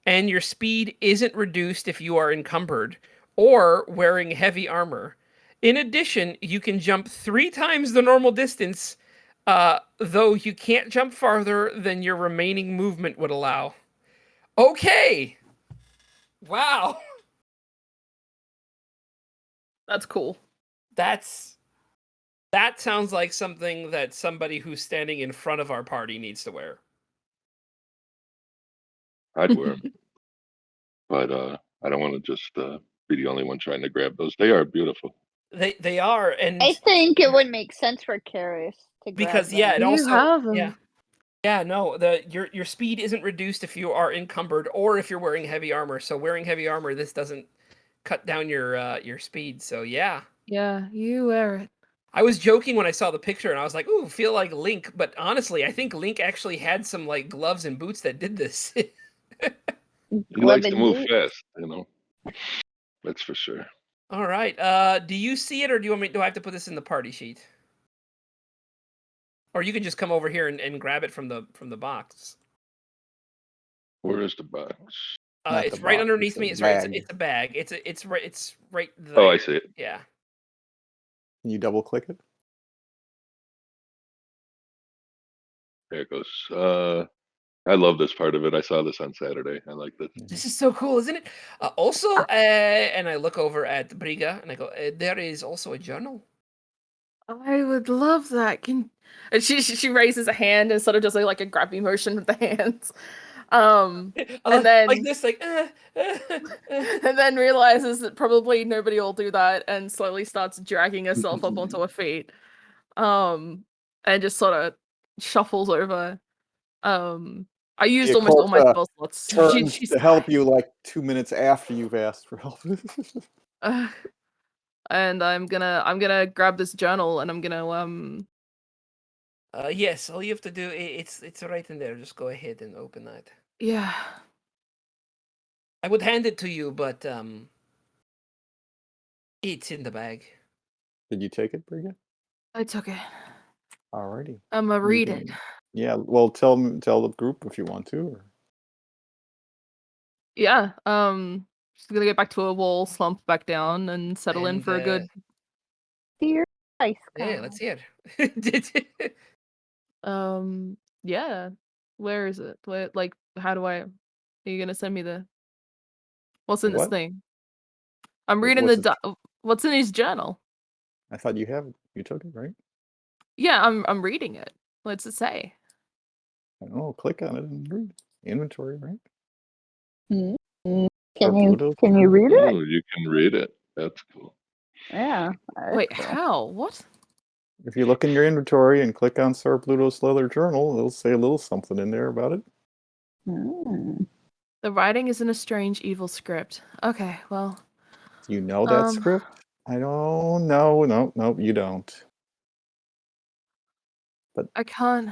And your speed isn't reduced if you are encumbered or wearing heavy armor. In addition, you can jump 3 times the normal distance, though you can't jump farther than your remaining movement would allow. Okay. Wow. That's cool. That sounds like something that somebody who's standing in front of our party needs to wear. I'd wear them. But I don't want to just be the only one trying to grab those. They are beautiful. They are, and I think it would make sense for Karis to grab because them. it You also have 'em. yeah no your speed isn't reduced if you are encumbered or if you're wearing heavy armor. So wearing heavy armor, this doesn't cut down your speed. So yeah. Yeah, you wear it. I was joking when I saw the picture and I was like, "Ooh, feel like Link," but honestly, I think Link actually had some like gloves and boots that did this. He likes to Glove move and fast, That's for sure. All right. Do you see it, or do I have to put this in the party sheet? Or you can just come over here and grab it from the box. Where is the box? Not It's the right box, underneath it's a me. It's right. bag. It's a bag. It's right there. Oh, I see it. Yeah. Can you double click it? There it goes. I love this part of it. I saw this on Saturday. I like this. This is so cool, isn't it? Also, and I look over at Briga and I go, there is also a journal. I would love that. And she raises a hand and sort of does like a grabby motion with the hands. And then like this, like, and then realizes that probably nobody will do that and slowly starts dragging herself up onto her feet. And just sort of shuffles over. I used almost all my spell slots. Turns She's to help you like 2 minutes after you've asked for help. and I'm gonna grab this journal and I'm gonna yes, all you have to do, it's right in there. Just go ahead and open that. yeah. I would hand it to you, but it's in the bag. Did you take it, Briga? I took it. Alrighty. I'm gonna read it. Yeah, well, tell the group if you want to. Or... Yeah. Just gonna get back to a wall, slump back down, and settle in And, for a good. dear ice Yeah, let's hear it. Yeah. Where is it? Like, how do I? Are you gonna send me the? What's in this What? thing? I'm reading What's what's in his journal. I thought you took it, right? Yeah, I'm reading it. What's it say? I don't know. Click on it and read. Inventory, right? Mm. Or Can Pluto. you read it? Oh, you can read it. That's cool. Yeah. Wait, that's cool. how? What? If you look in your inventory and click on Sir Pluto's Leather Journal, it'll say a little something in there about it. Mm. The writing is in a strange, evil script. Okay, well. Do you know that Um, script? I don't know. No, you don't. I can't.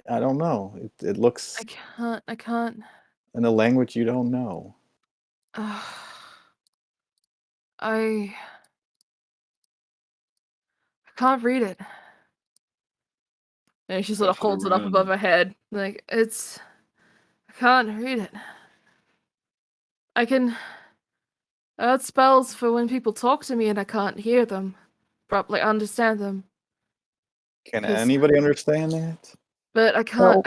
I don't know. It looks I can't. in a language you don't know. I can't read it. And she sort of Pass it holds it up around. above her head. Like, I can't read it. I got spells for when people talk to me and I can't hear them. Properly understand them. Can 'Cause- anybody understand that? But I can't,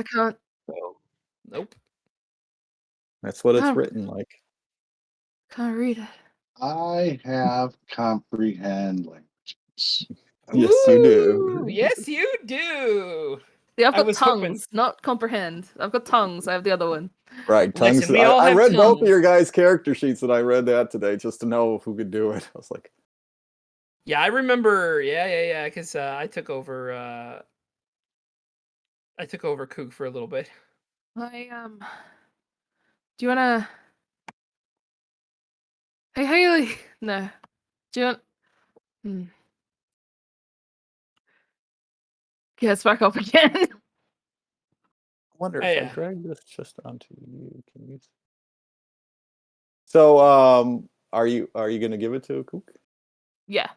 Well, Nope. That's what it's Can't- written like. can't read it. I have comprehend languages. Yes, you Ooh, do. yes, you do. See, I've I got was hoping- tongues, not comprehend. I've got tongues. I have the other one. Right, tongues. Listen, we all I have read both of tongues. your guys' character sheets, and I read that today just to know who could do it. I was like, Yeah, I remember. Yeah. Because I took over. I took over Kook for a little bit. Do you wanna? Hey, Haley. No. Do you want? Gets back up again. I wonder if I Yeah. drag this just onto you. Can you? So, are you gonna give it to Kook? Yeah.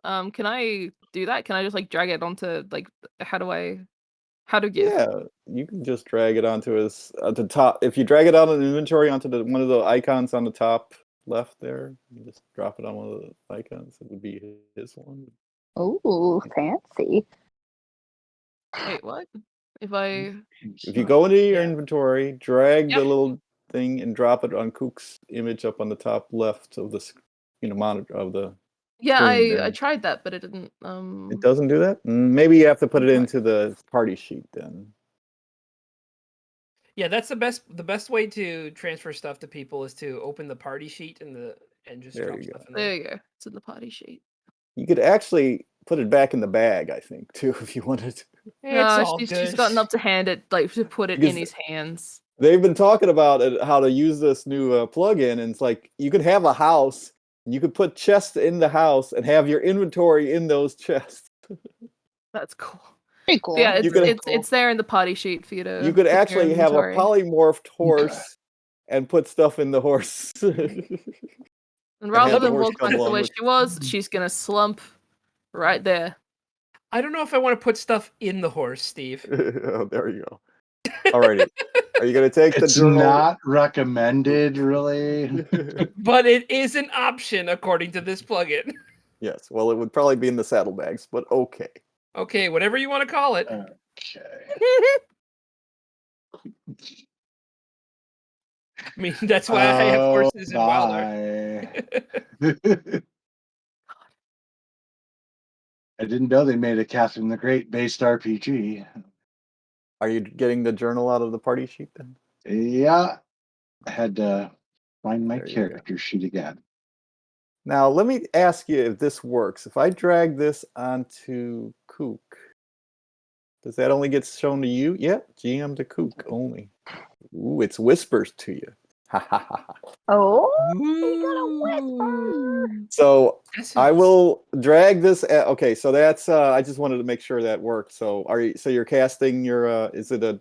Can I do that? Can I just like drag it onto like how to give? Yeah, you can just drag it onto his at the top. If you drag it out of the inventory onto one of the icons on the top left there, you just drop it on one of the icons. It would be his one. Oh, fancy. Wait, what? If you go into your Yeah. inventory, drag Yep. the little thing and drop it on Kook's image up on the top left of the monitor of the Yeah, screen there. I tried that, but it didn't It doesn't do that? Maybe you have to put it Right. into the party sheet then. Yeah, that's the best way to transfer stuff to people is to open the party sheet and just There drop you stuff in There there. you go. It's in the party sheet. You could actually put it back in the bag, I think, too, if you wanted to. It's No, all she's good. gotten up to hand it, like to put it Because in his hands. they've been talking about it, how to use this new plug-in, and it's like you could have a house, and you could put chests in the house and have your inventory in those chests. That's cool. Pretty cool. Yeah, You could- it's there in the party sheet for you to. You could put in your actually have a inventory. polymorphed horse and put stuff in the horse. And rather have the than horse walk come back the along way with- she was, she's gonna slump right there. I don't know if I want to put stuff in the horse, Steve. Oh, there you go. Alrighty. Are you going to take the It's journal? not recommended, really. But it is an option according to this plugin. Yes. Well, it would probably be in the saddlebags, but okay. Okay, whatever you want to call it. Okay. I mean, that's why I have horses in Wilder. Bye. I didn't know they made a Catherine the Great based RPG. Are you getting the journal out of the party sheet then? Yeah, I had to find my There you go. character sheet again. Now, let me ask you if this works. If I drag this onto Kook, does that only get shown to you? Yeah, GM to Kook only. Ooh, it's whispers to you. Ha ha ha ha. Oh, you got a whisper. So That's I will drag this. Okay, so that's. I just wanted to make sure that worked. So are you? So you're casting your. Is it a?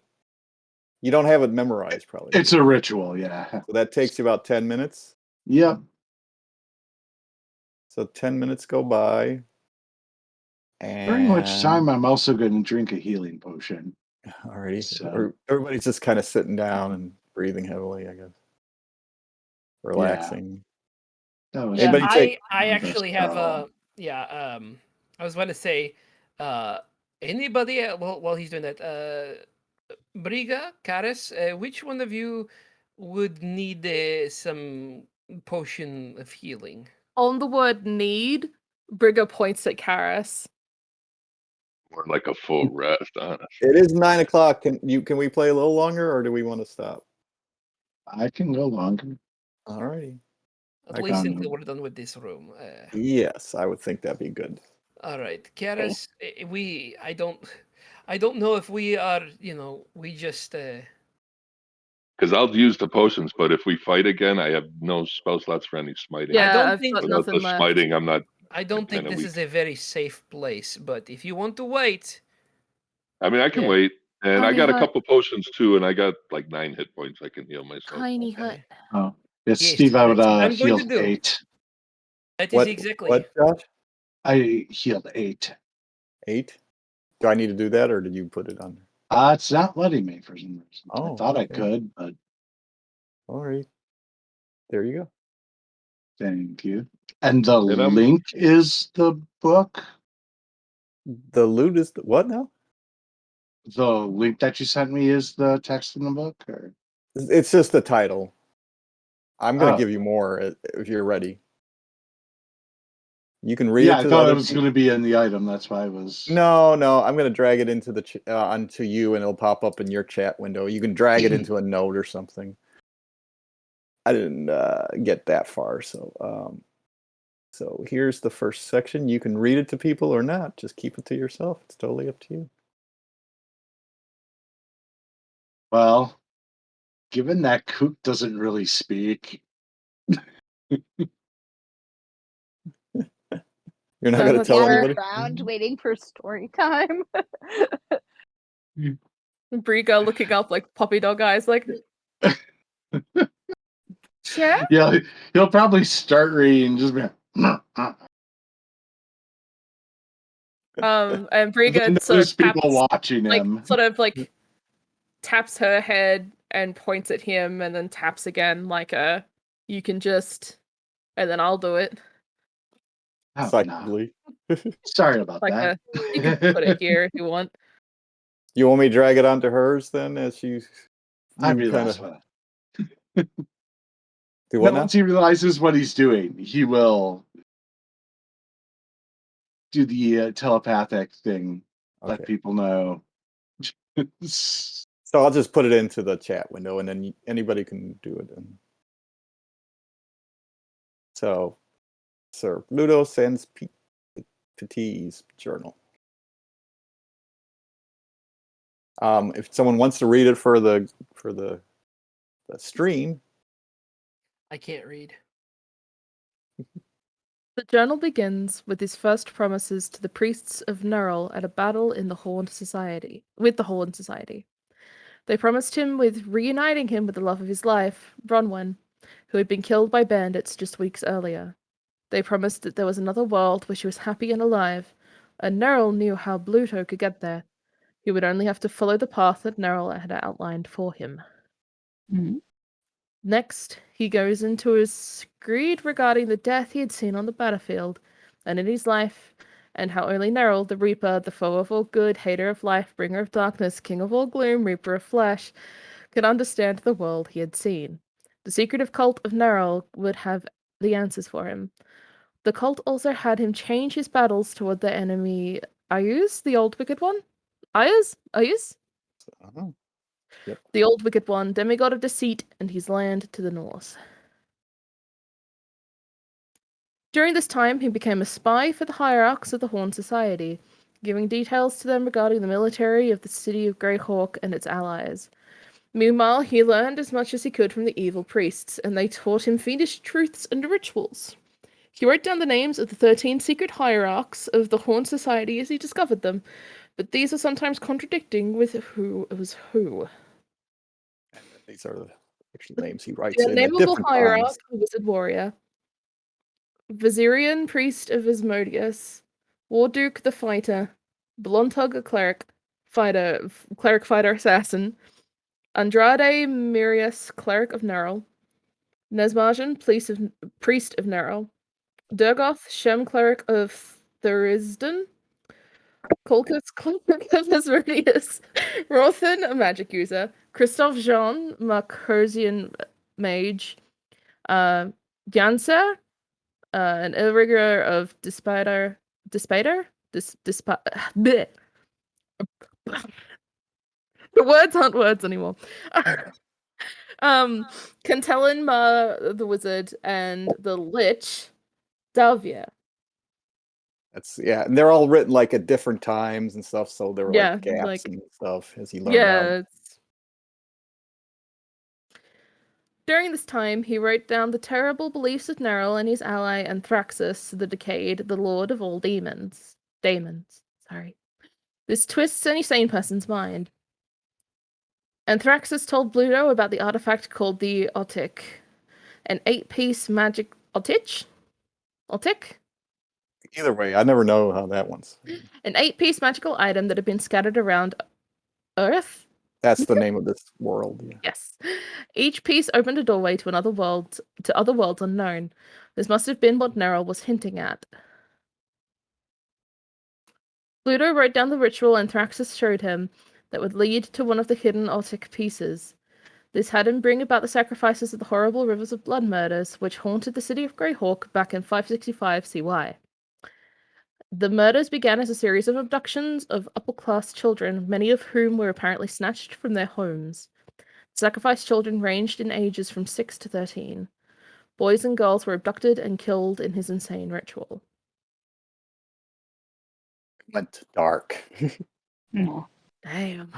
You don't have it memorized, probably. It's a ritual, yeah. So that takes you about 10 minutes. Yep. So 10 minutes go by. And During which time I'm also going to drink a healing potion. Alrighty. So- Everybody's just kind of sitting down and breathing heavily, I guess. Relaxing. That was Yeah, Anybody take- I my best actually have call. I was going to say anybody while he's doing that Briga, Karis, which one of you would need some potion of healing? On the word need, Brigger points at Karis. More like a full rest, honestly. It is 9 o'clock. Can we play a little longer, or do we want to stop? I can go longer. All righty. At I least can- until we're done with this room. Yes, I would think that'd be good. All right, Karis. I don't know if we are. We just. Because I'll use the potions, but if we fight again, I have no spell slots for any smiting. I Yeah, don't I've think- got Without nothing the left. smiting, I'm not. I don't think kinda this weak. is a very safe place. But if you want to wait, I mean, I can Yeah. wait, and I Tiny got a hut. couple potions too, and I got like 9 hit points. I can heal myself. Tiny Okay. hut. Oh, yes, Yes, Steve, I would that's what I'm going healed to do. 8. that is exactly. What, Josh? I healed 8. 8? Do I need to do that, or did you put it on? It's not letting me for some reason. I Oh, thought I okay. could, but All right. There you go. thank you. And the And I'm- link is the book? The loot is what now? The link that you sent me is the text in the book? Or? It's just the title. I'm going to Oh. give you more if you're ready. You can read Yeah, it I to thought the it other was people. going to be in the item. That's why I was. No, I'm going to drag it into onto you, and it'll pop up in your chat window. You can drag it into a note or something. I didn't get that far, so here's the first section. You can read it to people or not. Just keep it to yourself. It's totally up to you. Well, given that Coop doesn't really speak, You're not Sounds going to like tell we're- anybody? around waiting for story time. Brigo looking up like puppy dog eyes, like. Yeah. yeah, he'll probably start reading just be like, And Briga then sort there's of taps, people watching him. taps her head and points at him, and then taps again, like you can just, and then I'll do it, Oh, no. Psychically. Sorry about like that. you can put it here if you want. You want me to drag it onto hers then, as she? I you realize kinda- what. Do what now? Once he realizes what he's doing, he will do the telepathic thing. Let Okay. people know. So I'll just put it into the chat window, and then anybody can do it. So, Sir Ludo sends Petit's journal. If someone wants to read it for the stream, I can't read. The journal begins with his first promises to the priests of Nurl at a battle in the Horned Society. They promised him with reuniting him with the love of his life, Bronwyn, who had been killed by bandits just weeks earlier. They promised that there was another world where she was happy and alive, and Nurl knew how Bluto could get there. He would only have to follow the path that Nurl had outlined for him. Mm-hmm. Next, he goes into his screed regarding the death he had seen on the battlefield, and in his life, and how only Neril, the Reaper, the foe of all good, hater of life, bringer of darkness, king of all gloom, reaper of flesh, could understand the world he had seen. The secretive cult of Neril would have the answers for him. The cult also had him change his battles toward their enemy, Ayuz, the old wicked one? Ayuz? The old wicked one, demigod of deceit, and his land to the north. During this time, he became a spy for the hierarchs of the Horn Society, giving details to them regarding the military of the city of Greyhawk and its allies. Meanwhile, he learned as much as he could from the evil priests, and they taught him fiendish truths and rituals. He wrote down the names of the 13 secret hierarchs of the Horn Society as he discovered them, but these are sometimes contradicting with who was who. these are the actual names he writes The in at nameable different hierarch, times. the wizard warrior. Vizirian, priest of Asmodeus. Warduke, the fighter. Blontug, a cleric fighter assassin. Andrade Mirius, cleric of Neril. Nesmarjan, priest of Neril. Durgoth, Shem, cleric of Thurisdan. Kolkus, cleric of Asmodeus. Rothan, a magic user. Christophe Jean, Marcosian mage. Janser, an illrigger of Despater. Words aren't words anymore. Cantellan Ma, the wizard, and the lich, Davia. And they're all written like at different times and stuff, so there were Yeah, like gaps like and stuff as he learned out. yeah. During this time, he wrote down the terrible beliefs of Neril and his ally Anthraxus, the Decayed, the lord of all demons. Sorry. This twists any sane person's mind. Anthraxus told Bluto about the artifact called the Otic, an 8-piece magic Otic? Either way, I never know how that one's. An 8-piece magical item that had been scattered around Earth? That's the name of this world. Yeah. Yes. Each piece opened a doorway to other worlds unknown. This must have been what Neril was hinting at. Pluto wrote down the ritual Anthraxus showed him that would lead to one of the hidden Otic pieces. This had him bring about the sacrifices of the horrible rivers of blood murders which haunted the city of Greyhawk back in 565 CY. The murders began as a series of abductions of upper-class children, many of whom were apparently snatched from their homes. Sacrificed children ranged in ages from 6 to 13. Boys and girls were abducted and killed in his insane ritual. It went dark. Damn.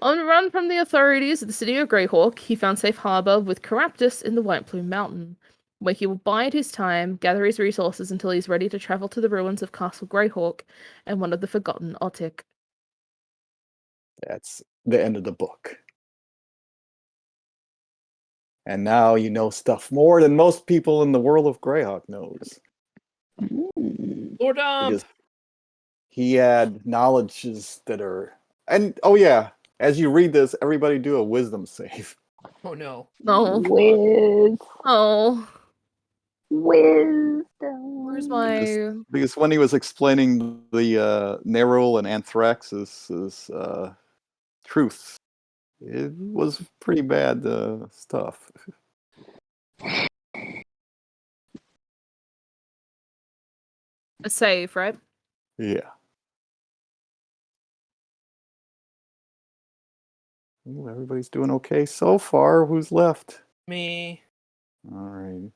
On the run from the authorities of the city of Greyhawk, he found safe harbor with Caraptus in the White Plume Mountain, where he will bide his time, gather his resources until he's ready to travel to the ruins of Castle Greyhawk and one of the forgotten Otic. That's the end of the book. And now you know stuff more than most people in the world of Greyhawk knows. Lord Ump. Because he had knowledges that are... And, oh yeah, as you read this, everybody do a wisdom save. Oh no. No. Wiz. Oh. Wisdom. Where's my... Because when he was explaining the Nerul and Anthrax's truths, it was pretty bad stuff. A save, right? Yeah. Ooh, everybody's doing okay so far. Who's left? Me. All right.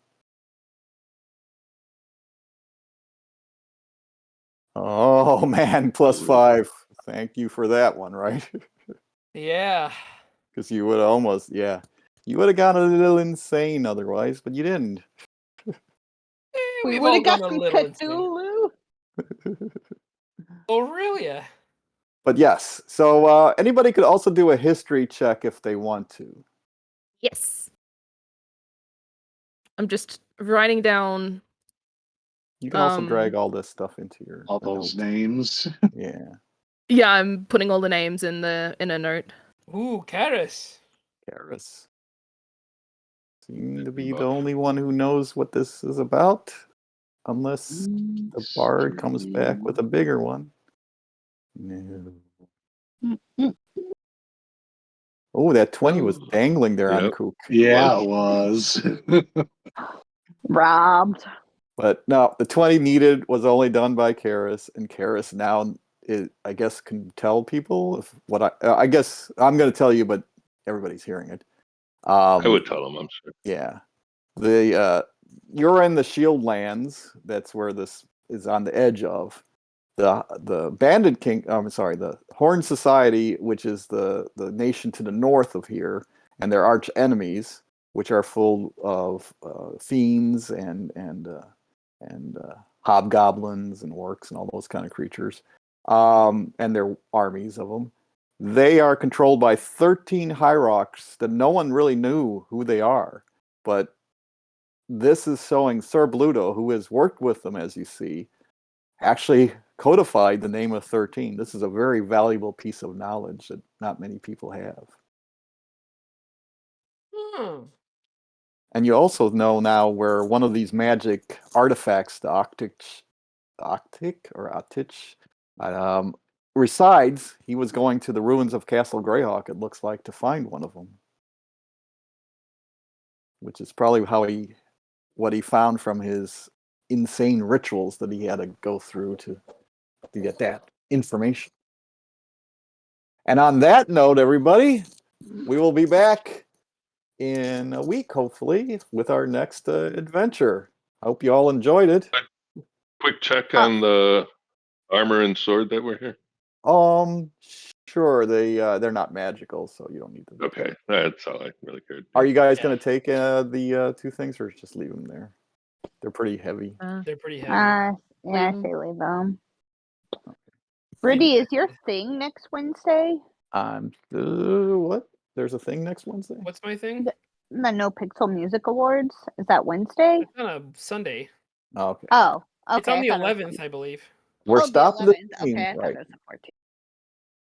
Oh man, +5. Thank you for that one, right? Yeah. Because you would almost, you would have gone a little insane otherwise, but you didn't. We We've would all have gone a gotten little insane. Cthulhu. Oh, really? But yes, so anybody could also do a history check if they want to. Yes. I'm just writing down... You can also drag all this stuff into your All those notes. names. Yeah. Yeah, I'm putting all the names in a note. Ooh, Karis. Karis. Seem to be the only one who knows what this is about. Unless the bard comes back with a bigger one. No. Oh, that 20 was dangling there on Yep. Kook. Yeah, it was. Robbed. But no, the 20 needed was only done by Karis, and Karis now, I guess, can tell people if what I guess I'm going to tell you, but everybody's hearing it. I would tell them, I'm sure. Yeah. You're in the Shield Lands. That's where this is on the edge of. The Banded King, I'm sorry, the Horn Society, which is the nation to the north of here, and their arch enemies, which are full of fiends and hobgoblins and orcs and all those kind of creatures, and their armies of them. They are controlled by 13 hierarchs that no one really knew who they are, but this is showing Sir Bluto, who has worked with them, as you see, actually codified the name of 13. This is a very valuable piece of knowledge that not many people have. And you also know now where one of these magic artifacts, the Octich, resides. He was going to the ruins of Castle Greyhawk, it looks like, to find one of them. Which is probably what he found from his insane rituals that he had to go through to get that information. And on that note, everybody, we will be back in a week, hopefully, with our next adventure. Hope you all enjoyed it. Quick check on the armor and sword that were here. Sure, they're not magical, so you don't need to. Okay, that's all I really cared. Are you guys Yeah. going to take the 2 things, or just leave them there? They're pretty heavy. They're pretty heavy. Yeah, I Leave 'em. say leave them. Brittany, is your thing next Wednesday? What? There's a thing next Wednesday? What's my thing? The No Pixel Music Awards? Is that Wednesday? It's on a Sunday. Oh, okay. Oh, okay. It's on the I thought it was 11th, I believe. We're the stopping the 11th. stream, Okay, I thought right? it was the